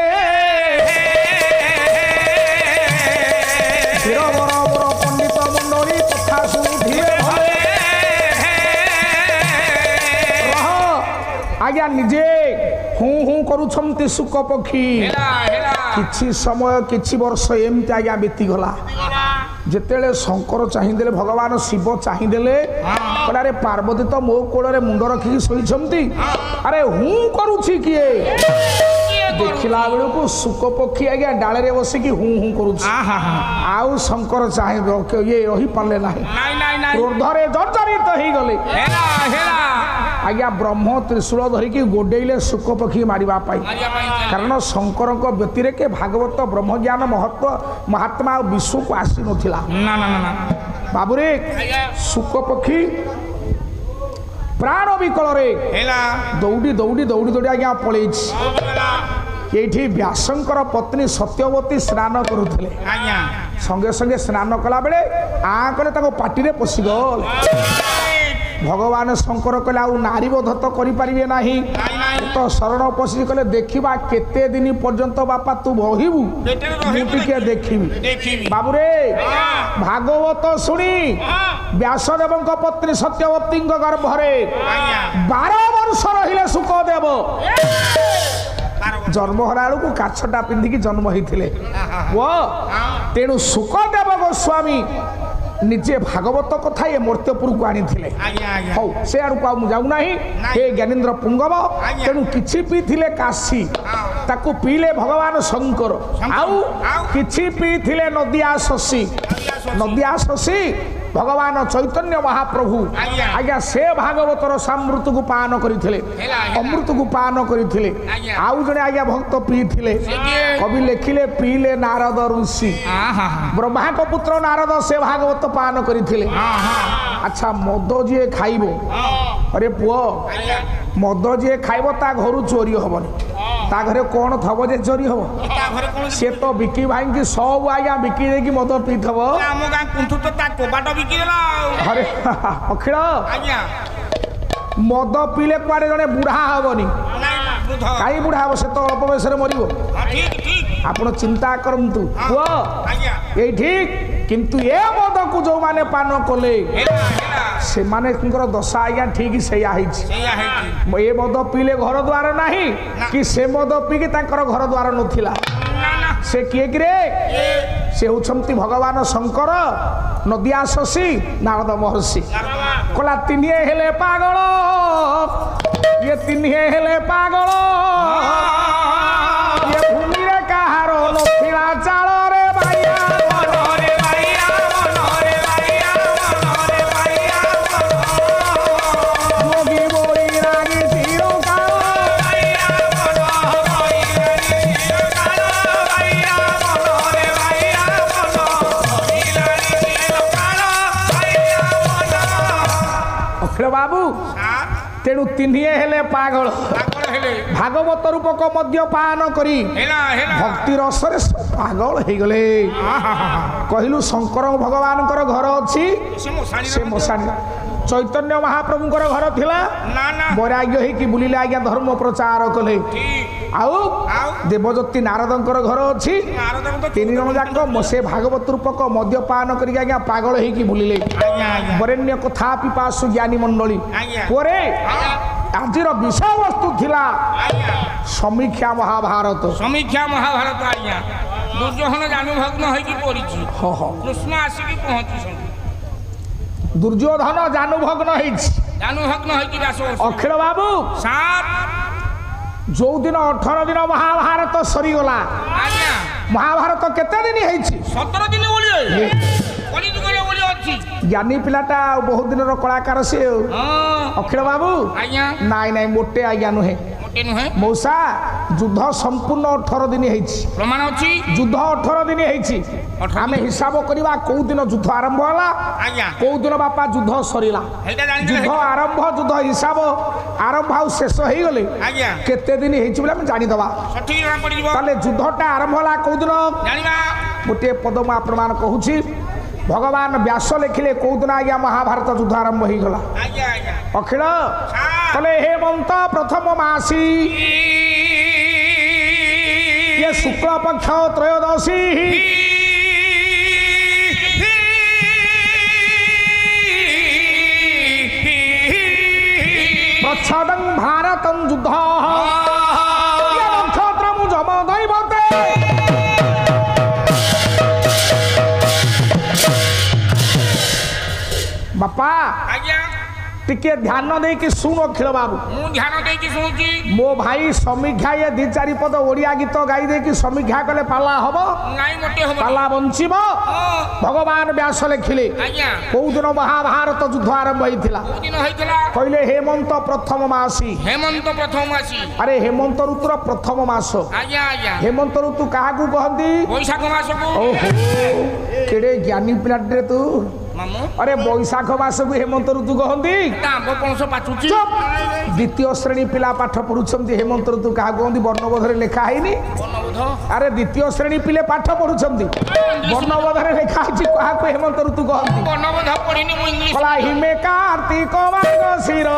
पंडित मंडली कथा शुणुथिले आज्ञा निजे हूँ हूँ करुछंती सुख पक्षी किछि समय किछि वर्ष एमती आज्ञा बीतीगला जेतेले शंकर चाहिदेले भगवान शिव चाहिदेले अरे पार्वती तो मो कोल मुंड रखिकी शोइछंती अरे हूँ करुछि किए देखला बेलू को सुख पक्षी आज्ञा डाले बसिकी हूँ हूँ करुछि आउ शंकर चाहे ये रही पारे ना क्रोधरे जर्जरित हो गले आज्ञा ब्रह्म त्रिशूल धरिकी गोडेले सुख पक्षी मारिबा पाई कारण शंकर व्यतिरे के भागवत ब्रह्म ज्ञान महत्व महात्मा विश्व को आसी नथिला बाबुरे सुख पक्षी प्राण विकल दौड़ी दौड़ी दौड़ी दौड़ी आज्ञा पलैछि ये व्यासंकर पत्नी सत्यवती स्नान करुले संगे संगे स्नान कला बेले आ कले पाटिरे पशिगल भगवान शंकर कहले आउ नारी बोध तो करें ना तो शरण पशि कले देखा केते दिन पर्यंत बापा तू बहिबू मुझे देखी बाबुरे भागवत शुणी व्यासदेव पत्नी सत्यवती गर्भरे 12 वर्ष रहिले सुखदेव जन्म हरा को काछटा पिंधिकी जन्म होते तेणु सुखदेव गोस्वामी निजे भागवत कथा ये मर्त्यपुर को आनी हौ से आड़ को जाऊना हे ज्ञानेन्द्र पुंगव तेणु किछि पीथिले काशी ताकू पीले भगवान शंकर आउ किछि पीथिले नदिया शशी भगवान चैतन्य महाप्रभु आज्ञा से भागवतर सामृत को पान करथिले अमृत को पान करथिले आउ जने आज्ञा भक्त पीथिले कवि लेखिले पीले नारद ऋषि ब्रह्मा को पुत्र नारद से भागवत पान करथिले अच्छा मद जे खाइबो अरे पुओ मद जे खाइबो ता घरु चोरी होबनी ता घरे कोन थबो जे चोरी होबो से तो बिकी भाई की सब आज्ञा बिकी दे की मद पी थबो हम गा कुंठु तो ता कोबाटो बिकी देला अरे अखिल आज्ञा मद पीले कुआडे जने बुढ़ा हबनी कहीं बुढ़ा हम से तो अल्प बयस मर आप चिंता करतु पुओ ये ठीक किंतु ये मद को जो माने पान कले से माने दशा आज्ञा ठीक से मद पीले घर द्वार नहीं कि से मद पीकी घर द्वार नथिला से किए कि रे से होती भगवान शंकर नदिया शशी नारद महर्षि कहला तिनिए हेले पागल ये तिनिए हेले पागल ये भूमि रे कहार नथिला चाल रे भाइया रे भाइया रे भाइया रे भाइया मोगी बोई रागी तीरो काल भाइया बोई रागी तीरो काल भाइया रे भाइया मोगी रागी तीरो काल भाइया अखिल बाबू तेणु तिनिए हेले पागल भागवत रूपक मद्यपान करी भक्ति रसरे पागल हो गले कहलु शंकर भगवान घर अच्छी से मशाणी चैतन्य महाप्रभु घर थिला वैराग्य होइकी बुलिले आज्ञा धर्म प्रचार कले आउ देवज्योति नारदंकर घर अच्छी तीन जन जाक से भागवत रूपक मद्यपान करी आज्ञा पागल होइकी बुलिले वरेण्य कथा पिपासु ज्ञानी मंडली परे आजिर विषय वस्तु थिला समीक्षा महाभारत आज्ञा दुर्योधन जानुभग्न होइकी पड़िछि कृष्ण आसिकी पहुंची दुर्योधन जानुभग्न होइकी व्यास अखिल बाबू सात जो दिन 18 दिन महाभारत सरीगला महाभारत केते दिन होइछि 17 दिन बोलिए कोनी जुगरे बोली अछि ज्ञानी पिलाटा बहुत दिन रो कलाकार से अखिल बाबू आज्ञा नाई नाई मोटे आज्ञा नुहे मौसा युद्ध संपूर्ण 18 दिन होइछि प्रमाण अछि युद्ध 18 दिन होइछि आमे हिसाब करिवा को दिन युद्ध आरंभ होला आज्ञा को दिन बापा युद्ध सरीला युद्ध आरंभ युद्ध हिसाब आरंभ आउ शेष होई गले आज्ञा केते दिन होइछि बोले हम जानि दबा सठी जଣା पड़िबो ताले युद्धटा आरंभ होला को दिन जानिबा गोटे पद मा प्रमाण कहूछि भगवान व्यास लिखिले को दिन आज्ञा महाभारत युद्ध आरंभ होई गला आज्ञा आज्ञा अखिल तले हेमंत प्रथम मासी ये शुक्ल पक्ष त्रयोदशी प्रच्छदं भारतं युद्ध ये नक्षत्रं जम दैवते बापा आज्ञा टिके ध्यान दे कि सुन अखिल बाबू मु ध्यान दे कि सुनुची मो भाई समीक्षा ये 2-4 पद ओडिया गीत गाई दे कि समीक्षा कले पाला हबो नाई मोटे हबो पाला बंचिबो भगवान व्यास लिखिले आज्ञा को दिन महाभारत युद्ध आरंभ होइथिला को दिन होइतला कहले हेमंत प्रथम मासी हेमंत प्रथम मासी अरे हेमंत ऋतुर प्रथम मास आज्ञा आज्ञा हेमंत ऋतु काहाकू कहंती बैशाख मास को ओहो केडे ज्ञानी पिलाटे तू मामू अरे बैशाख मास को हेमंत ऋतु कहंती आंब पणस पाचुची द्वितीय श्रेणी पिला पाठ पढ़ुछंती हेमंत ऋतु काहा कहंती वर्णबोधरे लेखा हैनी अरे द्वितीय श्रेणी पिले पाठ पढ़ुछंती वर्णबोधरे लेखा है काहा को हेमंत ऋतु कहंती वर्णबोध पढ़िनी मु इंग्लिश कला हिमे कार्तिक मार्गशीर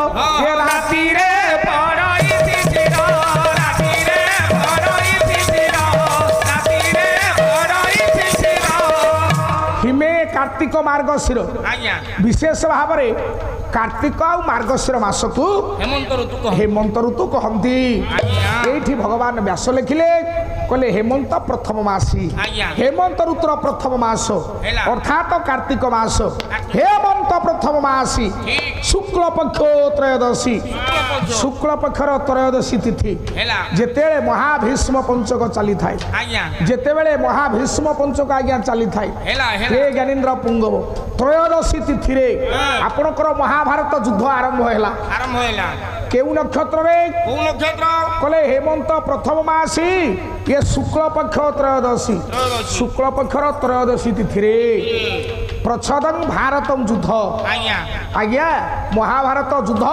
ये राति रे पड़ई तिथिर राति रे पड़ई तिथिर राति रे पड़ई तिथिर हिमे कार्तिक मार्गशीर आज्ञा विशेष भाव रे कार्तिक आ मार्गशीर मास को हेमंत ऋतु कहती ये भगवान व्यास लिखिले कहले हेमंत प्रथम मासी हेमंत ऋतुर प्रथम मास अर्थात कार्तिक मास हेमंत प्रथम मासी शुक्ल पक्ष त्रयोदशी शुक्ल पक्षर त्रयोदशी तिथि जेते महाभीष्म पंचक चली थाए जेते महाभीष्म पंचक आज्ञा चली थाए हे ज्ञानेन्द्र पुंगव त्रयोदशी तिथि रे आपणकर महाभारत युद्ध आरंभ होला केउ नक्षत्र रे कहले हेमंत प्रथम मासी ये शुक्ल पक्ष त्रयोदशी शुक्ल पक्षर त्रयोदशी तिथि रे प्रच्छदं भारतम युद्ध आज्ञा महाभारत युद्ध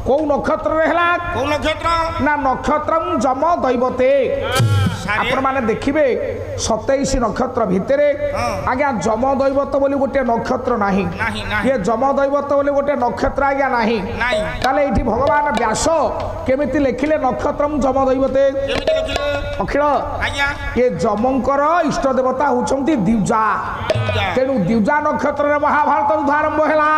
को नक्षत्र रे हला को नक्षत्र ना नक्षत्रम जम दैवते आपण माने देखिबे 27 नक्षत्र भितरे आज्ञा जम दैवत बोली गोटे नक्षत्र नाही ये जम दैवत बोली गोटे नक्षत्र आज्ञा नाही ताले एठी भगवान व्यास केमिति लेखिले नक्षत्रम जम दैवते अखिल ये जमंकर इष्ट देवता होचंती दिवजा तेनु दिवजा नक्षत्र रे महाभारत युद्ध आरंभ होला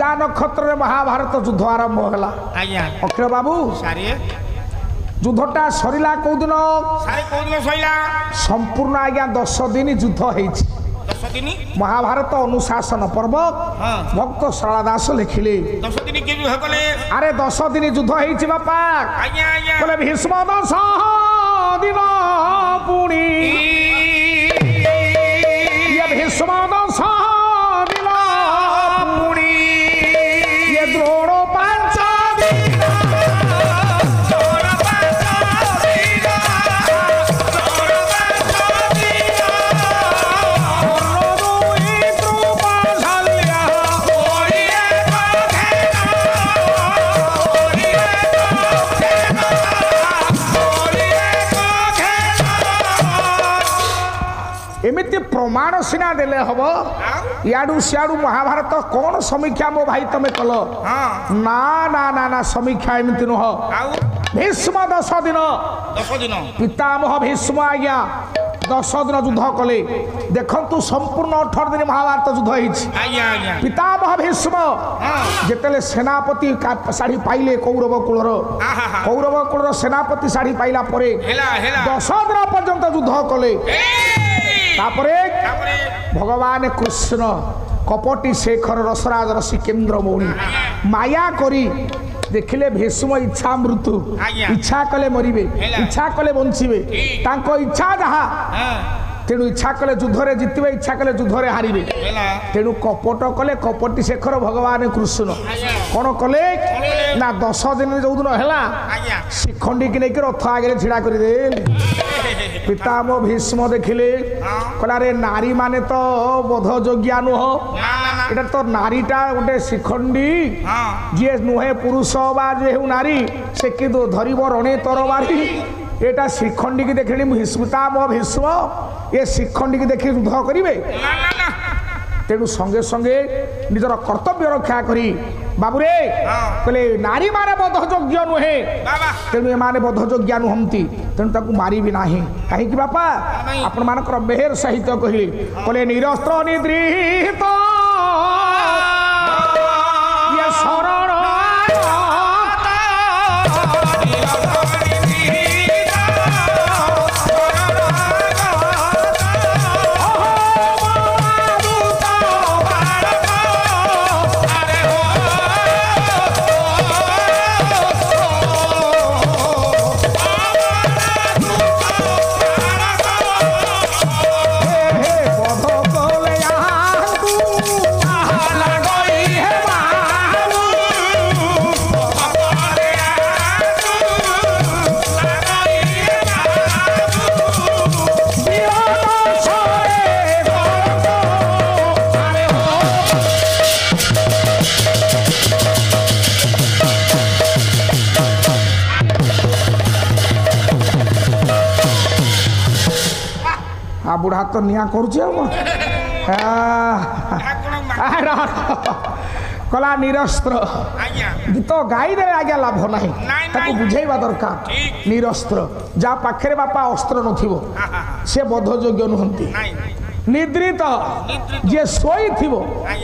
ପୂଜା ନକ୍ଷତ୍ରରେ ମହାଭାରତ ଯୁଦ୍ଧ ଆରମ୍ଭ ହେଲା। ଆଜ୍ଞା ଅଖିଳ ବାବୁ ସାରେ ଯୁଦ୍ଧଟା ସରିଲା କୋଉଦିନ? ସାରେ କୋଉ ଦିନ ସଇଲା? ସମ୍ପୂର୍ଣ୍ଣ ଆଜ୍ଞା 10 ଦିନ ଯୁଦ୍ଧ ହେଇଛି। 10 ଦିନ ମହାଭାରତ ଅନୁଶାସନ ପର୍ବ ହଁ ଭକ୍ତ ଶାରଳା ଦାସ ଲେଖିଲେ। 10 ଦିନ କି ଯୁଦ୍ଧ କଲେ? ଆରେ 10 ଦିନ ଯୁଦ୍ଧ ହେଇଛି ବାପା। ଆଜ୍ଞା ଆଜ୍ଞା କହିଲେ ଭୀଷ୍ମ 10 ଦିନ ପୁଣି ଇଏ ଭୀଷ୍ମ 10 ଦିନ ପୁଣି ଇଏ ଦ୍ରୋଣ 5 ଦିନ एमती प्रमाण सिना देले हब इाड़ू सियाड़ू महाभारत कौन समीक्षा मो भाई तुम कल ना ना ना ना समीक्षा एमती नुह भीष्म 10 दिन 10 दिन पितामह भीष्म आज्ञा 10 दिन युद्ध कले देखंतु संपूर्ण 18 दिन महाभारत युद्ध होइछि। आज्ञा आज्ञा पितामह भीष्म जेतेले सेनापति साड़ी पाइले कौरव कुलर कौरव कुलर सेनापति साड़ी पाइला परे हेला हेला 10 दिन पर्यंत युद्ध कले तापरे भगवान कृष्ण कपटी शेखर रसराज रसी केन्द्र मौणी माया करी देखिले भीष्म इच्छा मृत्यु इच्छा कले मरिबे इच्छा कले बंचिबे तांको इच्छा जहा तेणु इच्छा कले युद्धरे जितबे इच्छा कले युद्धरे हारिबे तेणु कपट कले कपटी शेखर भगवान कृष्ण कौन कले ना 10 दिन जो दिन हैला शिखंडी की नहीं रथ आगे छिड़ा कर दे पितामह भीष्म देखिले कहला रे नारी माने तो बोध योग्या नुह एटा तो नारीटा गोटे शिखंडी जी नुहे पुरुष बा जे नारी से किदो धरिब रणे तरबारी एटा शिखंडी की देखिली पितामह भीष्म ये शिखंडी की देखि युद्ध करिवे तेणु संगे संगे निजर कर्तव्य रक्षा करी बाबूरे कहले नारी माने बोधयोग्य नुहे तेणु एमाने बोधयोग्य नुहंती तेणु ताकू मारी भी नाही कहीं कि बापा आपण मानकर बेहेर सहित कहले कहले निरस्त्र निद्रित ये शरण बुढ़ा तो निया कला निरस्त्र गीत गाई दे आज्ञा लाभ ना बुझेवा दरकार निरस्त्र जा पाखे बापा अस्त्र नथिबो से बोधयोग्य नुहंती निद्रित जे शोई थिबो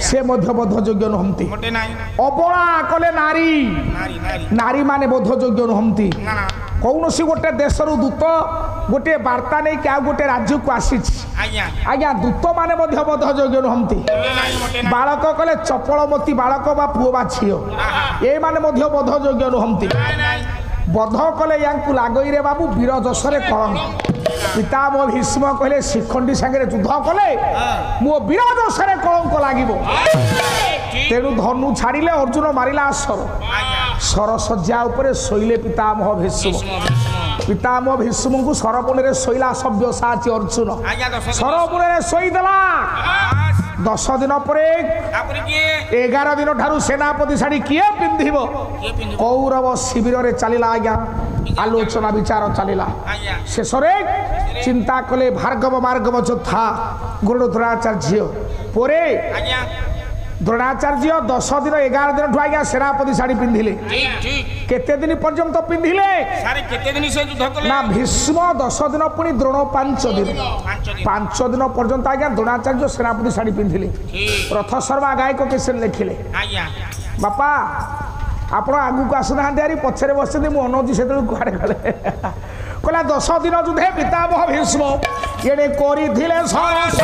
से मध्य बोधयोग्य नुहंती अबला कले नारी नारी माने बोधयोग्य नुहंती कौन सी गोटे देशर दूत गोटे वार्ता नहीं क्या गोटे राज्य को आसी आज्ञा दूत माने बोधयोग्य नुहंती बालक कले चपलमती बालक बा पुओ बा झियो ए माने बोधयोग्य नुहंती बध कले या लागई रे बाबू वीर जशरे कलंक पितामह भीष्म कहले शिखंडी सांगे युद्ध कले मो वीर जशरे कलंक लागिबो तेणु धनु छाड़िले अर्जुन मारिला सर सज्जा उपरे शोइले पितामह भीष्म को सरपुणी रे शोइला सभ्य साची अर्जुन सरपुणी रे शोई देला 10 दिन पर 11 दिन ठारू सेनापति शाढ़ी किए पिंधिबो कौरव शिविर रे चलिला आज्ञा आलोचना विचार चलिला शेष चिंता कले भार्गव मार्गव योद्धा गुरुद्राचार्य परे द्रोणाचार्य 10 दिन 11 दिन ठू आज्ञा सेनापति शाढ़ी पिंधिले ठीक ठीक केते दिन पर्यंत पिंधिले सारे केते दिन से युद्ध कले ना भीष्म 10 दिन पुणी द्रोण 5 दिन 5 दिन पर्यंत आज्ञा द्रोणाचार्य सेनापति शाढ़ी पिंधिले ठीक रथ शर्मा गायक केसे लिखिले आज्ञा बापा आपण आगु को आसुना हांडी पछरे बसते मु अनौजी से कुआड़े गले कहला 10 दिन युद्धे पितामह भीष्म एडे करिथिले सरस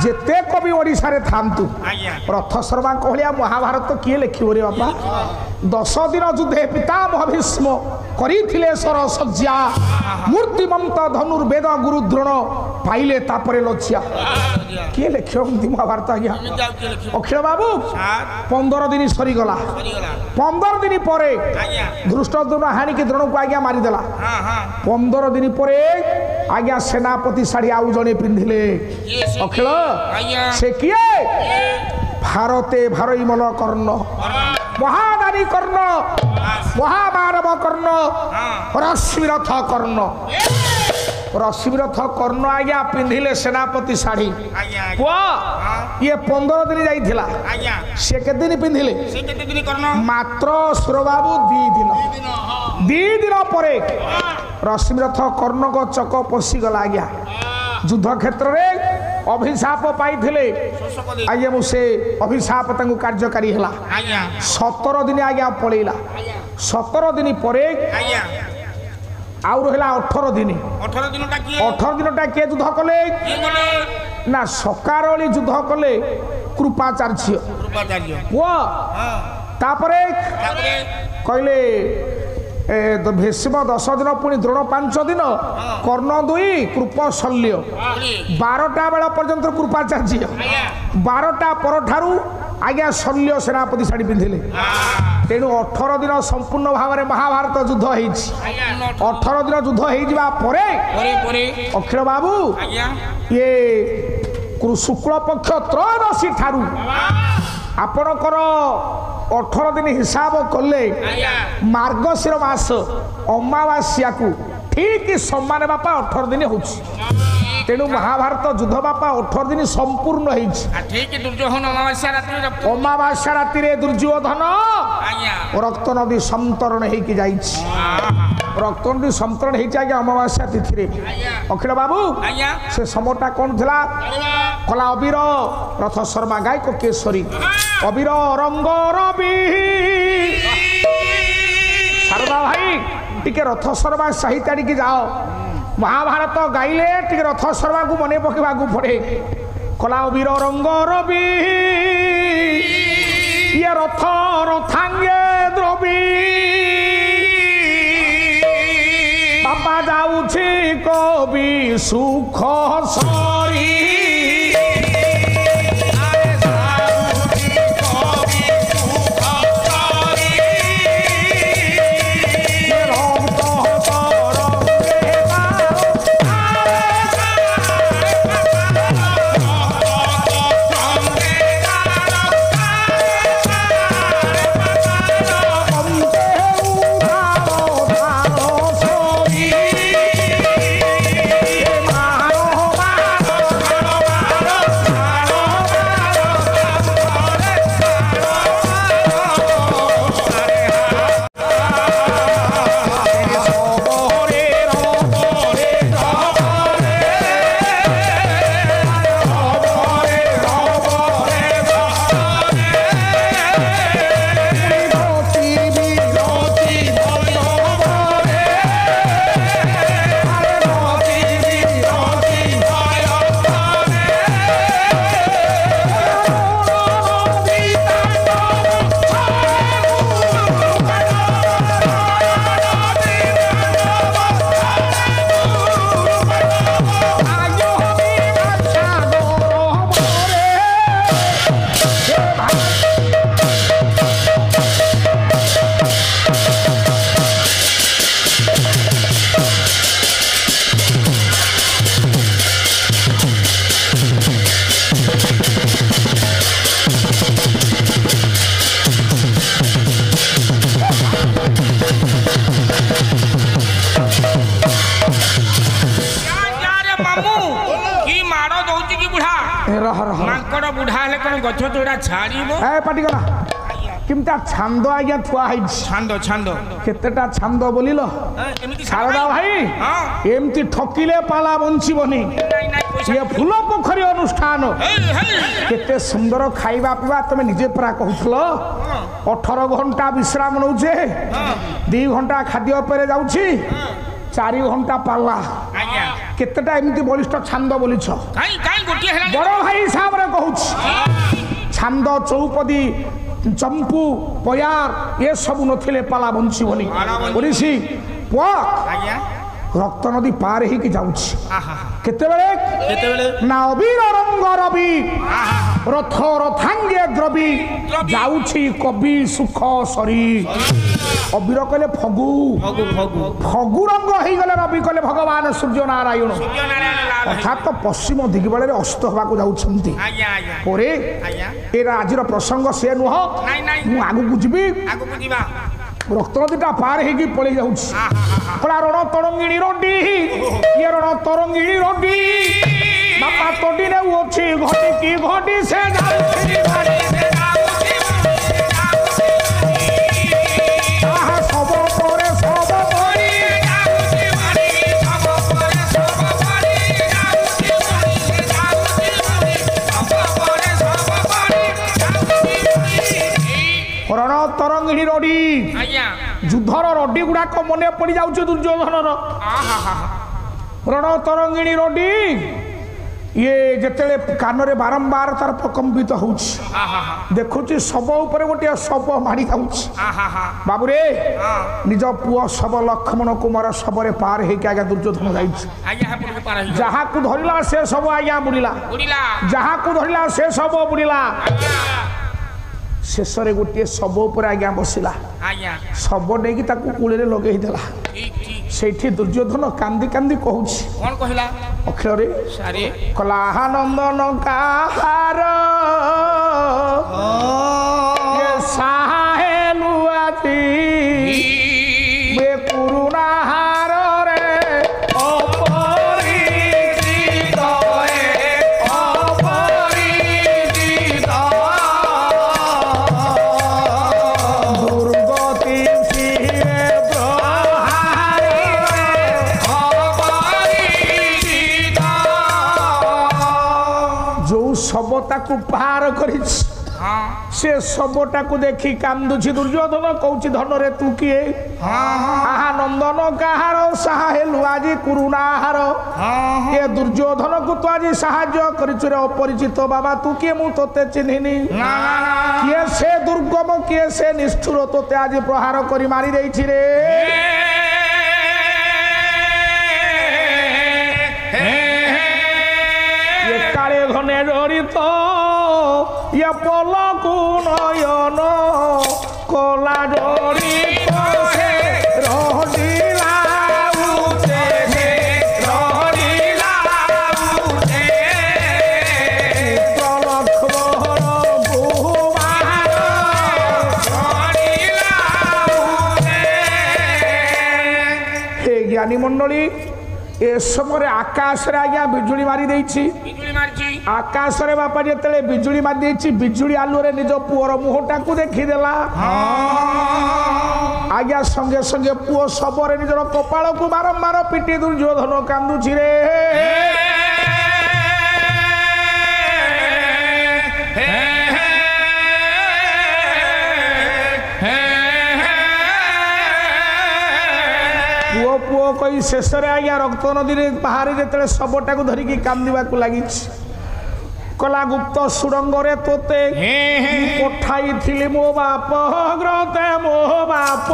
जेते कवि ओडिशा रे थांतु रथ शर्मा कहलिया महाभारत किए लिखिब रे बापा 10 दिन युद्धे पितामह भीष्म करिथिले सरसज्जा मूर्तिमंत धनुर्वेद गुरु द्रोण पाइले तापरे लज्जा किए लिखिब महाभारत आज्ञा अखिल बाबू 15 दिन सरी गला 15 दिन परे धृष्टद्युम्न हाणी के द्रोण को आज्ञा मारी देला 15 दिन परे आज्ञा सेनापति साड़ी आउ जने पिंधिले अखिल से किए भारते भारईमल कर्ण महादानी कर्ण महामानव कर्ण रश्मिरथ कर्ण रश्मिरथ कर्ण आज्ञा पिंधिले सेनापति शाढ़ी पुआ ये 15 दिन जाइथिला से केते दिन पिंधिले मात्र सुरबाबू 2 दिन परे रश्मिरथ कर्ण को चक पशि गला आज्ञा युद्ध क्षेत्र रे अभिशाप पाइथिले आज्ञा मुझे अभिशाप तांको कार्यकारी हला 17 दिन आज्ञा पळेला 17 दिन परे आउ रहिला 18 दिन 18 दिनटा के युद्ध कले ना सकारली युद्ध कले कृपाचार्य पुआ तापरे कहले भीष्म 10 दिन पुणी द्रोण 5 दिन कर्ण 2 कृप शल्य 12टा बेला पर्यंत कृपाचार्य 12टा पर ठारू आज्ञा शल्य सेनापति शाढ़ी पिंधिले तेणु 18 दिन संपूर्ण भाव में महाभारत युद्ध 18 दिन युद्ध हो अखिल बाबू ये शुक्ल पक्ष त्रयोदशी ठारू आपणकर 18 दिन हिसाब कले मार्गशीर मास अमावास्या को ठीक सम्मान बापा 18 दिन हो तेणु महाभारत युद्ध बापा 18 दिन संपूर्ण अमावास्या राति दुर्योधन रक्त नदी संतरण होगी रक्त नदी संतरण होगी अमावास्या तिथि अखिल बाबू से समयटा कौन थिला कला अबीर रथ शर्मा गायक केशरी अबीर रंग रवि शारदा भाई टिके रथ शर्मा साहित्य आड़िकी जाओ महाभारत गाइले टिके रथ शर्मा को मने पकेबा को पड़े कला अबीर रंग रवि ये रथ रथांगे द्रवी बापा जाऊछि कवि सुख सरी ରହ ରହ ମାଙ୍କଡ ବୁଢା ହେଲେ କଣ ଗଛ ଚୋଡା ଛାଡିବ ଏ ପାଟିଗଲା କେମିତା ଛାନ୍ଦ ଆଜ୍ଞା ଥୁଆ ହେଇଛି ଛାନ୍ଦ ଛାନ୍ଦ କେତେଟା ଛାନ୍ଦ ବୋଲିଲ ଏମିତି ଶାରଦା ଭାଇ ଏମିତି ଠକିଲେ ପାଲା ବଞ୍ଚିବନି ଇଏ ଫୁଲ ପୋଖରୀ ଅନୁଷ୍ଠାନ କେତେ ସୁନ୍ଦର ଖାଇବା ପିଇବା ତମେ ନିଜେ ପରା କହୁଥିଲ 18 ଘଣ୍ଟା ବିଶ୍ରାମ ନଉଛେ 2 ଘଣ୍ଟା ଖାଦ୍ୟ ଉପରେ ଯାଉଛି 4 ଘଣ୍ଟା ପାଲା କେତେଟା ଏମିତି ବଳିଷ୍ଠ ଛାନ୍ଦ ବୋଲିଛ ବଡ ଭାଇ ହିସାବରେ କହୁଛି ଛାନ୍ଦ ଚୌପଦୀ ଚମ୍ପୁ ପୟାର ଏସବୁ ନଥିଲେ ପାଲା ବଞ୍ଚିବନି ଓଡିଶୀ ପୁଅ ରକ୍ତ ନଦୀ ପାର ହେଇକି ଯାଉଛି କେତେବେଳେ ନା ଅବିର ରଙ୍ଗ ରବି ରଥ ରଥାଙ୍ଗେ ଦ୍ରବି ଯାଉଛି କବି ସୁଖ ସରି ଅବିର କହିଲେ ଫଗୁ ଫଗୁ ରଙ୍ଗ ହେଇଗଲେ ରବି କହିଲେ ଭଗବାନ ସୂର୍ଯ୍ୟ ନାରାୟଣ ଅର୍ଥାତ ପଶ୍ଚିମ ଦିଗବେଳରେ ଅସ୍ତ ହେବାକୁ ଯାଉଛନ୍ତି ପରେ ଏରା ଆଜିର ପ୍ରସଙ୍ଗ ସେ ନୁହଁ ମୁଁ ଆଗକୁ ଯିବି ରକ୍ତ ନଦୀଟା ପାର ହେଇକି ପଳେଇ ଯାଉଛି ରଣ ତରଙ୍ଗିଣୀ ରଣ୍ଡି ଇଏ ରଣ ତରଙ୍ଗିଣୀ ରଣ୍ଡି ବାପା ତୋଟି ନେଉଅଛି ଘଟି କି ଘଟି ସେ ଯାଉଛି ସବ ପରେ ସବ ପରି ରଣ ତରଙ୍ଗିଣୀ ରଡି ଯୁଦ୍ଧର ରଡି ଗୁଡାକ ମନେ ପଡି ଯାଉଛି ଦୁର୍ଯ୍ୟୋଧନର ରଣ ତରଙ୍ଗିଣୀ ରଡି ଇଏ ଯେତେବେଳେ କାନରେ ବାରମ୍ବାର ତାର ପ୍ରକମ୍ପିତ ହଉଛି ଦେଖୁଛି ଶବ ଉପରେ ଗୋଟିଏ ଶବ ମାଡ଼ି ଯାଉଛି ବାବୁରେ ନିଜ ପୁଅ ଶବ ଲକ୍ଷ୍ମଣ କୁମାର ଶବରେ ପାର ହେଇକି ଆଜ୍ଞା ଦୁର୍ଯ୍ୟୋଧନ ଯାଇଛି ଯାହାକୁ ଧରିଲା ସେ ସବୁ ଆଜ୍ଞା ବୁଡ଼ିଲା ଯାହାକୁ ଧରିଲା ସେ ଶବ ବୁଡ଼ିଲା ଶେଷରେ ଗୋଟିଏ ଶବ ଉପରେ ଆଜ୍ଞା ବସିଲା ଶବ ନେଇକି ତାକୁ କୂଳରେ ଲଗେଇ ଦେଲା ସେଇଠି ଦୁର୍ଯ୍ୟୋଧନ କାନ୍ଦି କାନ୍ଦି କହୁଛି କଣ କହିଲା ଅକ୍ଷରରେ କଲାହାନନ୍ଦନ କାହାର ସାହେଲୁ ଆଜି ବେ କୁରୁଣା ହାରରେ ଶବଟାକୁ ପାର କରିଛି ସେ ଶବଟାକୁ ଦେଖି କାନ୍ଦୁଛି ଦୁର୍ଯ୍ୟୋଧନ କହୁଛି ଧନରେ ତୁ କିଏ ଆହା ନନ୍ଦନ କାହାର ସାହା ହେଲୁ ଆଜି କୁରୁଣାହାର ଏ ଦୁର୍ଯ୍ୟୋଧନକୁ ତୁ ଆଜି ସାହାଯ୍ୟ କରିଛୁ ରେ ଅପରିଚିତ ବାବା ତୁ କିଏ ମୁଁ ତୋତେ ଚିହ୍ନିନି କିଏ ସେ ଦୁର୍ଗମ କିଏ ସେ ନିଷ୍ଠୁର ତୋତେ ଆଜି ପ୍ରହାର କରି ମାରି ଦେଇଛି ରେ কালে ঘনে জড়িত ইয়া পলকু নয়ন কলা জড়িত সে রহিলা উঠে রহিলা উঠে লক্ষ্মণ গুহার রহিলা উঠে হে জ্ঞানী মণ্ডলী ए समय आकाश रे आज्ञा बिजुली मारी देछि आकाश रे बापा जेतले बिजुली मारी देछि बिजुली आलु रे निज पुअर मुहटा को देखि देला आज्ञा संगे संगे पुओ सबरे निजर कपाळ को बारंबार पिटी दुर्योधन कांदुछि रे पुओ पुओ कही शेष आज्ञा रक्त नदी बाहर जो शबटा को धरिकी कांदा लगी कला गुप्त सुरंग रे तोते पठाई थी मो बाप ग्रते मो बाप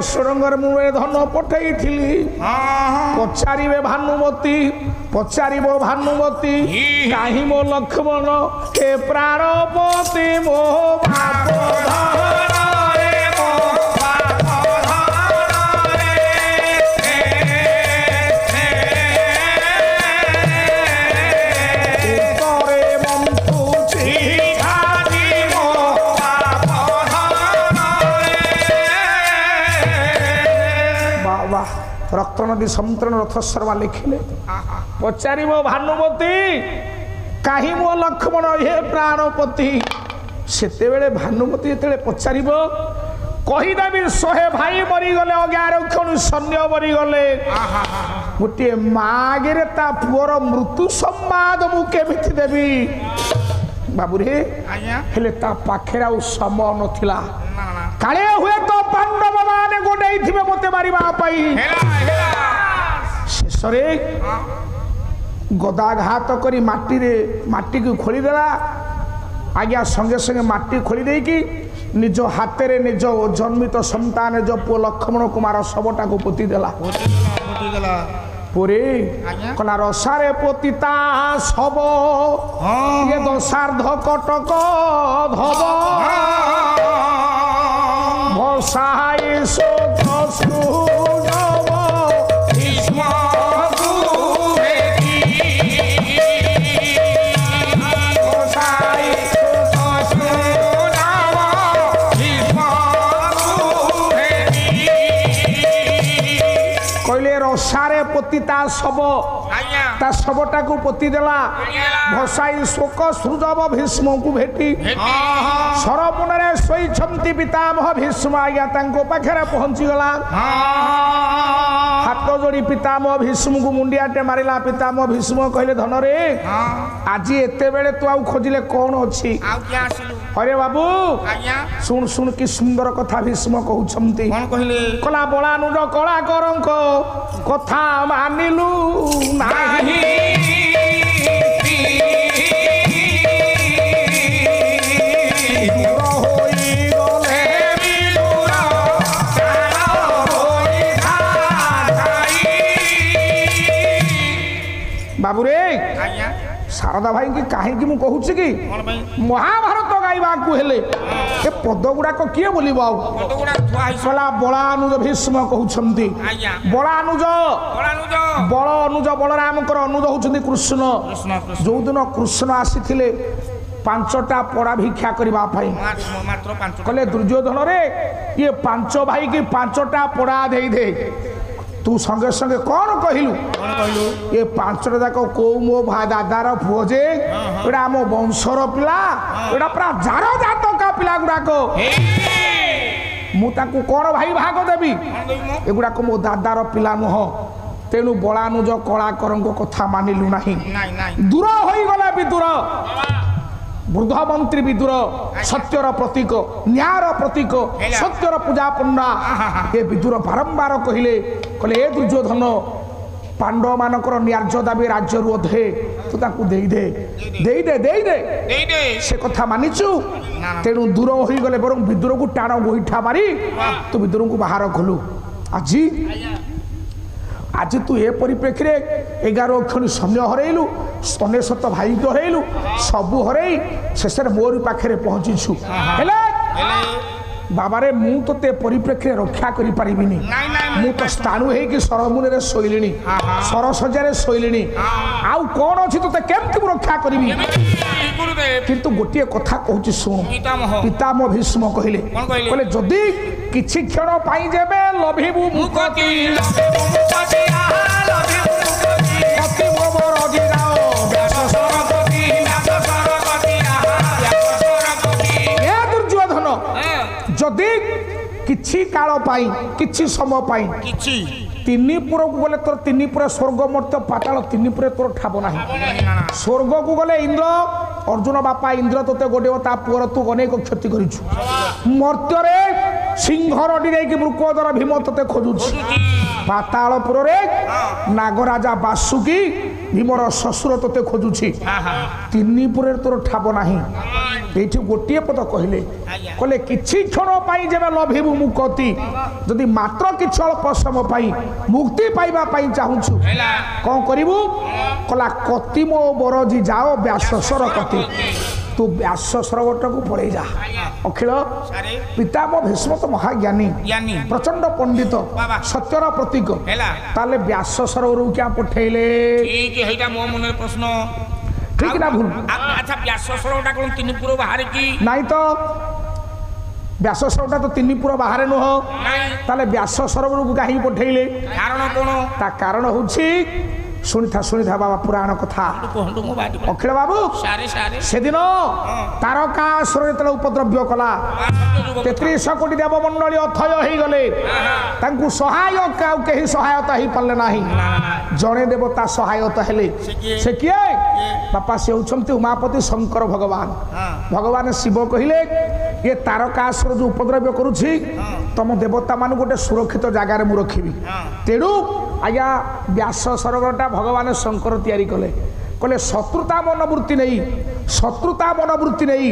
सुरंगर मुए धन पठई पचारे भानुमती पचारिबो भानुमती कहीं मो लक्ष्मण के प्राणपति मो बाप ରକ୍ତ ନଦୀ ସମୁଦ୍ର ରଥ ଶର୍ମା ଲେଖିଲେ ପଚାରିବ ଭାନୁମତୀ କାହିଁ ମୋ ଲକ୍ଷ୍ମଣ ହେ ପ୍ରାଣପତି ସେତେବେଳେ ଭାନୁମତୀ ଯେତେବେଳେ ପଚାରିବ କହିଦେବି 100 ଭାଇ ମରିଗଲେ 11 ସୈନ୍ୟ ମରିଗଲେ ଗୋଟିଏ ମା ଆଗରେ ତା ପୁଅର ମୃତ୍ୟୁ ସମ୍ବାଦ ମୁଁ କେମିତି ଦେବି ବାବୁରେ ହେଲେ ତା ପାଖରେ ଆଉ ସମୟ ନଥିଲା କାଳେ ହୁଏ ତ ପାଣ୍ଡବ ମାନେ ଗୋଟେଇଥିବେ ମତେ ମାରିବା ପାଇଁ ଶେଷରେ ଗଦାଘାତ କରି ମାଟିକୁ ଖୋଳିଦେଲା ଆଜ୍ଞା ସଙ୍ଗେ ସଙ୍ଗେ ମାଟି ଖୋଳି ଦେଇକି ନିଜ ହାତରେ ନିଜ ଜନ୍ମିତ ସନ୍ତାନ ନିଜ ପୁଅ ଲକ୍ଷ୍ମଣ କୁମାର ଶବଟାକୁ ପୋତି ଦେଲା ପରେ କଲା ରସାରେ ପୋତିତା ଶବ ଇଏ ଦଶାର୍ଦ୍ଧ କଟକ ଧବ ଭସାଇ ଶୋକ ସୁନବ ରସାରେ ପୋତି ତା ଶବଟାକୁ ପୋତି ଦେଲା ଭସାଇ ଶୋକ ସୃଜବ ଭୀଷ୍ମକୁ ଭେଟି ସରମୁନରେ ଶୋଇଛନ୍ତି ପିତାମହ ଭୀଷ୍ମ ଆଜ୍ଞା ତାଙ୍କ ପାଖରେ ପହଞ୍ଚିଗଲା ହାତ ଯୋଡ଼ି ପିତାମହ ଭୀଷ୍ମକୁ ମୁଣ୍ଡିଆଟେ ମାରିଲା ପିତାମହ ଭୀଷ୍ମ କହିଲେ ଧନରେ ଆଜି ଏତେବେଳେ ତୁ ଆଉ ଖୋଜିଲେ କଣ ଅଛି ହରେ ବାବୁ ଶୁଣ ଶୁଣ କି ସୁନ୍ଦର କଥା ଭୀଷ୍ମ କହୁଛନ୍ତି କଲା ବଳାନୁଜ କଳାକରଙ୍କ କଥା ମାନିଲୁ ନାହିଁ ବାବୁରେ शारदा भाई की कहीं मुझे कहूँ कि महाभारत गाइबाकू हेले ए पद गुड़ाक किए बोल बलानुज भीष्म कहते बलानुज बल अनुज बलराम अनुज होती कृष्ण जो दिन कृष्ण आसी पांचटा पड़ा भिक्षा करने कहले दुर्योधन रे ये पांच भाई की पांचटा पड़ा दे दे तू संगे संगे कौन कहलु ये पांचटा जाक को मो भाई दादार पुओ जे एडा आम वंशर पिला एडा पूरा जार जातका पिला गुड़ाक मुझे कौन भाई भाग देवी एगुड़ाक मो दादार पिला नुह तेणु बलानुज कलाकर कथा मानिलु नहीं दूर हो गला विदुर वृद्ध मंत्री विदुर सत्यर प्रतीक न्यायर प्रतीक सत्यर पूजा पंडा ये विदुर बारंबार कहले ए दुर्योधन पांडव मानकर न्यार्य दाबी राज्य अधे तू ताकू दे दे दे दे दे दे से कथा मानिचु तेणु दूर हो गले बर विदुर को टाण गोईठा मारी तू विदुर को बाहर खोलु आज आज तू ए परिप्रेक्षी 11 क्षणी सैन्य हरइलु 97 भाई को हरइलु सबू हरई शेष मोर पाखे पहुंचीछु बाबा रे मु ते परिप्रेक्षी रक्षा करि परिबिनी मु तो स्थाणु हे कि सरमुने शोइलिनी सरसज्जा शोइलिनी आउ कौन अछि तो केमति रक्षा करिबी किंतु गोटे कथा कहूची सुन पितामह भीष्म कहले कहले जदि किछि क्षण पाई जेबे लभिबु मुक्ति अति मोर अगिराओ व्यास सरपति ए दुर्योधन जदि किछि काल पाई किछि समय पाई किछि तीनीपुर को गले तोर तीनीपुर स्वर्ग मर्त्य पाताल तीनीपुर तोर ठाब ना स्वर्ग को गले इंद्र अर्जुन बापा इंद्र तोते गोटे ता पुअर तू अनेक क्षति करिछु मर्त्य सिंह रडी कि मृकोदर भीम तोते खोजुछि पातालपुर रे नागराजा बासुकी भीमर शशुर तोते खोजुछि तीनीपुर तोर ठाब नाही एठी गोटे पद कहले कहले किछि क्षण पाई जेबे लभिबु मुक्ति जदि मात्र किछ अल्प समय पाई मुक्ति पाइबा पाई चाहूछु कौन करिबु कला कति मो बरजी जाओ व्याससर कति तू व्यास सरोवर को पड़े जा अखिल पितामह भीष्म तो महाज्ञानी प्रचंड पंडित सत्यर प्रतीक ताले व्यास सरोवर क्या पठेले ठीक हेटा मो मन प्रश्न ठीक ना भूल अच्छा व्यास सरोवरटा कोन तीनपुर बाहर की नहीं तो ବ୍ୟାସ ସରୋବରଟା ତ ତିନି ପୁର ବାହାରେ ନୁହଁ ନାଇଁ ତାହେଲେ ବ୍ୟାସ ସରୋବରକୁ କାହିଁକି ପଠେଇଲେ କାରଣ କଣ ତା କାରଣ ହଉଛି ଶୁଣିଥା ବାବା ପୁରାଣ କଥା କୁହନ୍ତୁ ମୁଁ ବାଡ଼ି ଅଖିଳ ବାବୁ ସାରେ ସାରେ ସେଦିନ ତାରକାସୁର ଯେତେବେଳେ ଉପଦ୍ରବ୍ୟ କଲା 33 କୋଟି ଦେବମଣ୍ଡଳୀ ଅଥୟ ହେଇଗଲେ ତାଙ୍କୁ ସହାୟକ ଆଉ କେହି ସହାୟତା ହେଇପାରିଲେ ନାହିଁ ଜଣେ ଦେବତା ସହାୟତା ହେଲେ ସେ କିଏ ବାପା ସେ ହେଉଛନ୍ତି ଉମାପତି ଶଙ୍କର ଭଗବାନ ଭଗବାନ ଶିବ କହିଲେ ଇଏ ତାରକାସୁର ଯୋଉ ଉପଦ୍ରବ୍ୟ କରୁଛି ତମ ଦେବତା ମାନଙ୍କୁ ଗୋଟେ ସୁରକ୍ଷିତ ଜାଗାରେ ମୁଁ ରଖିବି ତେଣୁ ଆଜ୍ଞା ବ୍ୟାସ ସରୋବରଟା ଭଗବାନ ଶଙ୍କର ତିଆରି କଲେ କହିଲେ ଶତ୍ରୁତା ମନୋବୃତ୍ତି ନେଇ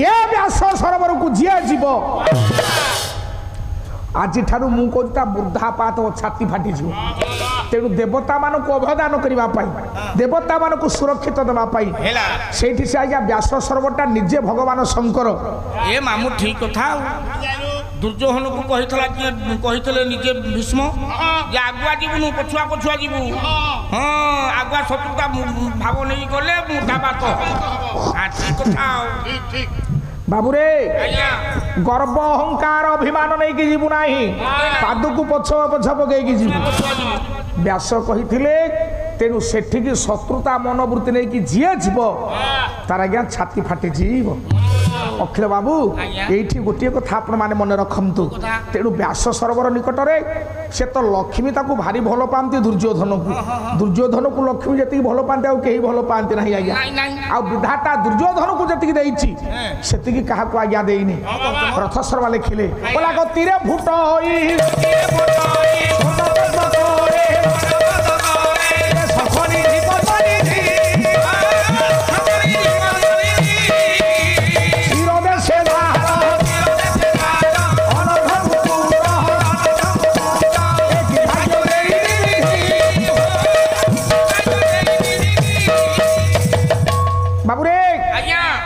ଏ ବ୍ୟାସ ସରୋବରକୁ ଯିଏ ଯିବ ଆଜିଠାରୁ ମୁଁ କହୁଛି ତା ବୃଦ୍ଧାପାତ ଛାତି ଫାଟିଯିବ ତେଣୁ ଦେବତା ମାନଙ୍କୁ ଅବଦାନ କରିବା ପାଇଁ ଦେବତା ମାନଙ୍କୁ ସୁରକ୍ଷିତ ଦେବା ପାଇଁ ସେଇଠି ସେ ଆଜ୍ଞା ବ୍ୟାସ ସରୋବରଟା ନିଜେ ଭଗବାନ ଶଙ୍କର ଏ ମାମୁଁ ଠିକ କଥା ଆଉ ଦୁର୍ଯ୍ୟୋଧନକୁ କହିଥିଲେ ନିଜେ ଭୀଷ୍ମ ଯେ ଆଗୁଆ ଯିବୁନୁ ପଛୁଆ ଯିବୁ ହଁ ଆଗୁଆ ଶତ୍ରୁତା ଭାବ ନେଇ ଗଲେ ମୁଠାବାତ ଠିକ କଥା ଆଉ ବାବୁରେ ଆଜ୍ଞା ଗର୍ବ ଅହଙ୍କାର ଅଭିମାନ ନେଇକି ଯିବୁ ନାହିଁ ପାଦକୁ ପଛ ପକେଇକି ଯିବୁ ବ୍ୟାସ କହିଥିଲେ ତେଣୁ ସେଠିକି ଶତ୍ରୁତା ମନୋବୃତ୍ତି ନେଇକି ଯିଏ ଯିବ ତାର ଆଜ୍ଞା ଛାତି ଫାଟିଯିବ ଅଖିଳ ବାବୁ ଏଇଠି ଗୋଟିଏ କଥା ଆପଣ ମାନେ ମନେ ରଖନ୍ତୁ ତେଣୁ ବ୍ୟାସ ସରୋବର ନିକଟରେ ସେ ତ ଲକ୍ଷ୍ମୀ ତାକୁ ଭାରି ଭଲ ପାଆନ୍ତି ଦୁର୍ଯ୍ୟୋଧନକୁ ଲକ୍ଷ୍ମୀ ଯେତିକି ଭଲ ପାଆନ୍ତି ଆଉ କେହି ଭଲ ପାଆନ୍ତି ନାହିଁ ଆଜ୍ଞା ଆଉ ବିଧାତା ଦୁର୍ଯ୍ୟୋଧନକୁ ଯେତିକି ଦେଇଛି ସେତିକି କାହାକୁ ଆଜ୍ଞା ଦେଇନି ରଥଶର୍ମା ଲେଖିଲେ କହିଲା ଗତିରେ ଭୁଟ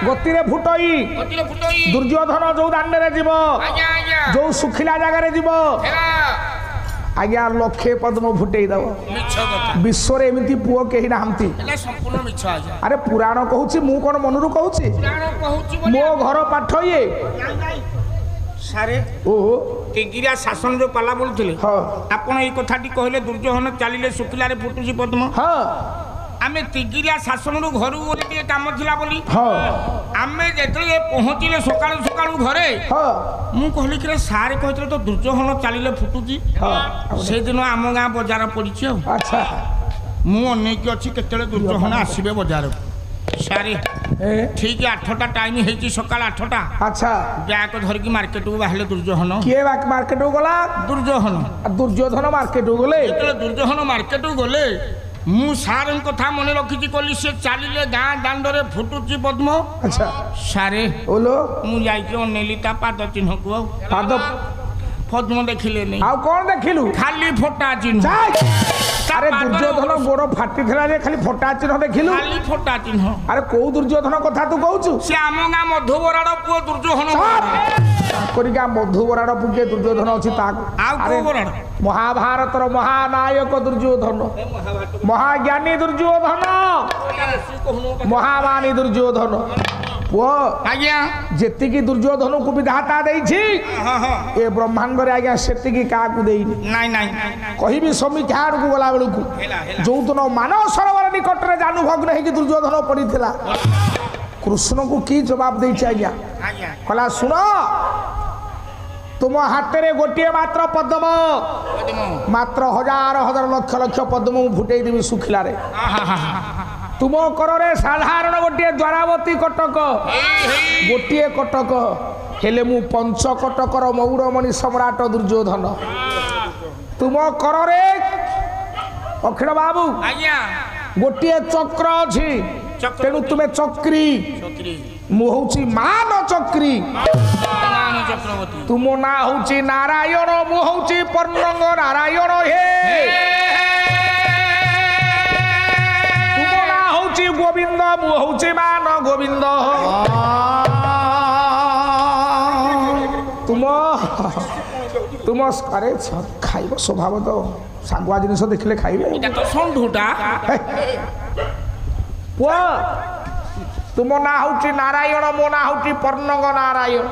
ଗତିରେ ଫୁଟଇ ଦୁର୍ଯ୍ୟୋଧନ ଯୋଉ ଦାଣ୍ଡରେ ଯିବ ଯୋଉ ଶୁଖିଲା ଜାଗାରେ ଯିବ ଆଜ୍ଞା ଲକ୍ଷେ ପଦ୍ମ ଫୁଟେଇ ଦବ ବିଶ୍ୱରେ ଏମିତି ପୁଅ କେହି ନାହାନ୍ତି ଆରେ ପୁରାଣ କହୁଛି ମୁଁ କଣ ମନରୁ କହୁଛି ମୋ ଘର ପାଠ ଇଏ ସାରେ ଓହୋ ଟିଗିରିଆ ଶାସନ ଯୋଉ ପାଲା ବୋଲୁଥିଲେ ଆପଣ ଏଇ କଥାଟି କହିଲେ ଦୁର୍ଯ୍ୟୋଧନ ଚାଲିଲେ ଶୁଖିଲାରେ ଫୁଟୁଛି ପଦ୍ମ ଆମେ ତିଗିରିଆ ଶାସନରୁ ଘରକୁ ଗଲେ ଟିକେ କାମ ଥିଲା ବୋଲି ଆମେ ଯେତେବେଳେ ପହଞ୍ଚିଲେ ସକାଳୁ ଘରେ ମୁଁ କହିଲି କି ସାର୍ କହିଥିଲେ ତ ଦୁର୍ଯ୍ୟୋଧନ ଚାଲିଲେ ଫୁଟୁଛି ସେଦିନ ଆମ ଗାଁ ବଜାର ପଡ଼ିଛି ଆଉ ମୁଁ ଅନେଇକି ଅଛି କେତେବେଳେ ଦୁର୍ଯ୍ୟୋଧନ ଆସିବେ ବଜାରକୁ ସାରେ ଠିକ 8ଟା ଟାଇମ ହେଇଛି ସକାଳ 8ଟା ବ୍ୟାଗ ଧରିକି ମାର୍କେଟକୁ ବାହାରିଲେ ଦୁର୍ଯ୍ୟୋଧନ କିଏ ମାର୍କେଟକୁ ଗଲା ଦୁର୍ଯ୍ୟୋଧନ ମାର୍କେଟକୁ ଗଲେ ଯେତେବେଳେ ଦୁର୍ଯ୍ୟୋଧନ ମାର୍କେଟକୁ ଗଲେ ମୁଁ ସାର୍ କଥା ମନେ ରଖିଛି କହିଲି ସେ ଚାଲିଲେ ଗାଁ ଦାଣ୍ଡରେ ଫୁଟୁଛି ପଦ୍ମ ସାରେ ମୁଁ ଯାଇକି ଅନେଇଲି ତା ପାଦ ଚିହ୍ନକୁ ଆଉ ପଦ୍ମ ଦେଖିଲେନି ଆଉ କଣ ଦେଖିଲୁ ଖାଲି ଫୋଟା ଚିହ୍ନ ଆରେ ଦୁର୍ଯ୍ୟୋଧନ ଗୋଡ ଫାଟିଥିଲା ଯେ ଖାଲି ଫୋଟା ଚିହ୍ନ ଦେଖିଲୁ ଖାଲି ଫୋଟା ଚିହ୍ନ ଆରେ କୋଉ ଦୁର୍ଯ୍ୟୋଧନ କଥା ତୁ କହୁଛୁ ସେ ଆମ ଗାଁ ମଧୁବରାର ପୁଅ ଦୁର୍ଯ୍ୟୋଧନ କରିକା ମଧୁବରାର ପୁଅ ଦୁର୍ଯ୍ୟୋଧନ ଅଛି ତାକୁ ଆଉ କୋଉ ବରାଡ ମହାଭାରତର ମହାନାୟକ ଦୁର୍ଯ୍ୟୋଧନ ମହାଜ୍ଞାନୀ ଦୁର୍ଯ୍ୟୋଧନ ମହାବାଣୀ ଦୁର୍ଯ୍ୟୋଧନ ପୁଅ ଆଜ୍ଞା ଯେତିକି ଦୁର୍ଯ୍ୟୋଧନକୁ ବିଧାତା ଦେଇଛି ଏ ବ୍ରହ୍ମାଣ୍ଡରେ ଆଜ୍ଞା ସେତିକି କାହାକୁ ଦେଇନି କହିବି ସମୀକ୍ଷା ଆଡକୁ ଗଲା ବେଳକୁ ଯୋଉଦିନ ମାନବ ସରୋବର ନିକଟରେ ଜାନୁଭଗ୍ନ ହେଇକି ଦୁର୍ଯ୍ୟୋଧନ ପଡିଥିଲା କୃଷ୍ଣଙ୍କୁ କି ଜବାବ ଦେଇଛି ଆଜ୍ଞା କହିଲା ଶୁଣ ତୁମ ହାତରେ ଗୋଟିଏ ମାତ୍ର ପଦ୍ମ ମାତ୍ର ହଜାର ଲକ୍ଷ ଲକ୍ଷ ପଦ୍ମ ମୁଁ ଫୁଟେଇ ଦେବି ଶୁଖିଲାରେ ତୁମ କରରେ ସାଧାରଣ ଗୋଟିଏ ଦ୍ୱାରାବତୀ କଟକ ଗୋଟିଏ କଟକ ହେଲେ ମୁଁ ପଞ୍ଚ କଟକର ମୌରମଣି ସମ୍ରାଟ ଦୁର୍ଯ୍ୟୋଧନ ତୁମ କରରେ ଅଖିଳ ବାବୁ ଗୋଟିଏ ଚକ୍ର ଅଛି ତେଣୁ ତୁମେ ଚକ୍ରୀ ମୁଁ ହଉଛି ମାନ ଚକ୍ରୀ ତୁମ ନାଁ ହଉଛି ନାରାୟଣ ମୁଁ ହଉଛି ପର୍ଣ୍ଣଙ୍ଗ ନାରାୟଣ ହେ ତୁମ ନାଁ ହଉଛି ଗୋବିନ୍ଦ ମୁଁ ହଉଛି ମାନ ଗୋବିନ୍ଦ ତୁମ ଆରେ ଖାଇବ ସ୍ୱଭାବ ତ ଶାଗୁଆ ଜିନିଷ ଦେଖିଲେ ଖାଇବେ ପୁଅ ତୁମ ନାଁ ହଉଛି ନାରାୟଣ ମୋ ନାଁ ହଉଛି ପର୍ଣ୍ଣଙ୍ଗ ନାରାୟଣ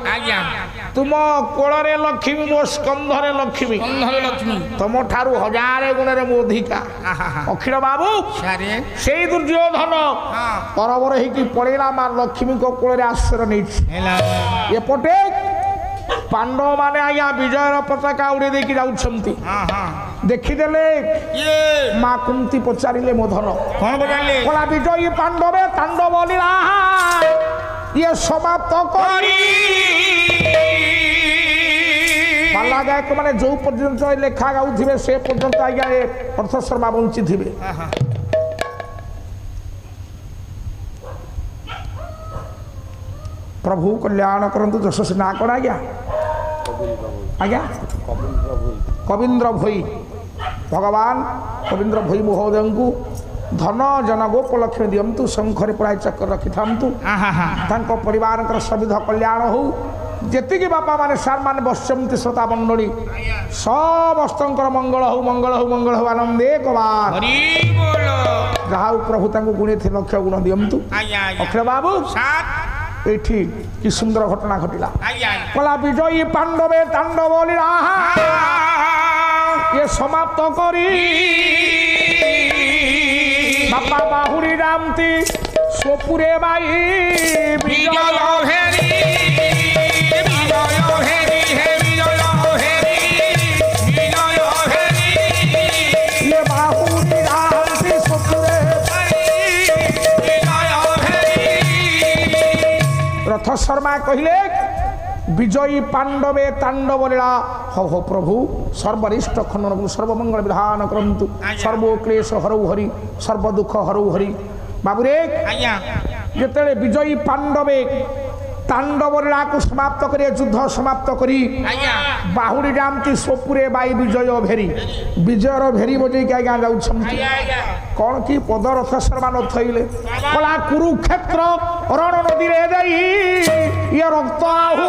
तुम कोଳରେ लक्ष्मी मो स्कंधरे लक्ष्मी ଅନ୍ଧରେ ଲକ୍ଷ୍ମୀ तुम ठारू हजारे गुणरे मो अधिका अखिल बाबू ସାରେ से दुर्योधन ହଁ तरबर होगी पड़ेगा मां लक्ष्मी को कोଳରେ आश्रय नहीं ହେଲା एपटे पांडव माने आज्ञा विजयर पताका उड़े देकी जाउछंती ହଁ ହଁ देखिदेले ଇଏ मां कुंती पचारिले मोधन କଣ ବଜାଣିଲେ कला विजयी पांडवे तांडव लीला ये समाप्त करी पाला गायक माने जो पर्यंत लेखा गाउथिबे से पर्यंत आज्ञा ए अर्थ शर्मा बंची थिबे प्रभु कल्याण करंतु यशस्वी ना कौन आज्ञा आज्ञा कविंद्र भोई भगवान कविंद्र भोई महोदय को धन जन गोपलक्ष्मी दिंतु शंखरे पुराय चक्र रखि था परिवार सविध कल्याण हो जी बापा माने सार माने बसंती श्रोता मंडली समस्त मंगल हो मंगल हो मंगल हो आनंदे कबार ହରି ବୋଲ जहाँ प्रभु तांको गुणे थे लक्ष्य गुण दिंतु ଆଜ୍ଞା ଆଜ୍ଞା अक्षय बाबू ସାତ एठी कि सुंदर घटना घटिला ଆଜ୍ଞା ଆଜ୍ଞା कला विजयी पांडवे तांडव लीला ये समाप्त करी बापा बाहुरी रामती सोपुरे बाई বিজয় হেরি বিজয় হেরি হে বিজয় হেরি বিজয় হেরি ये बाहुरी रामती सोपुरे বিজয় হেরি रथ शर्मा कहले विजयी पांडवे तांडव लीला हो हो प्रभु सर्वरिष्ठ खंडन सर्वमंगल विधान करंतु सर्व क्लेश हरौ हरि सर्व दुख हरौ हरि बाबूरे ଆଜ୍ଞା जिते विजयी पांडवे तांडव लीला को समाप्त कर युद्ध समाप्त करी ଆଜ୍ଞା बाहुरी रामती सोपुरे बाई विजय भेरी विजयर भेरी बजे क्या गाँ जाऊँ ଆଜ୍ଞା ଆଜ୍ଞା कौन की पद रथ शर्मा न थैले कला कुरुक्षेत्र रण नदी रे जाई ये रक्त आहु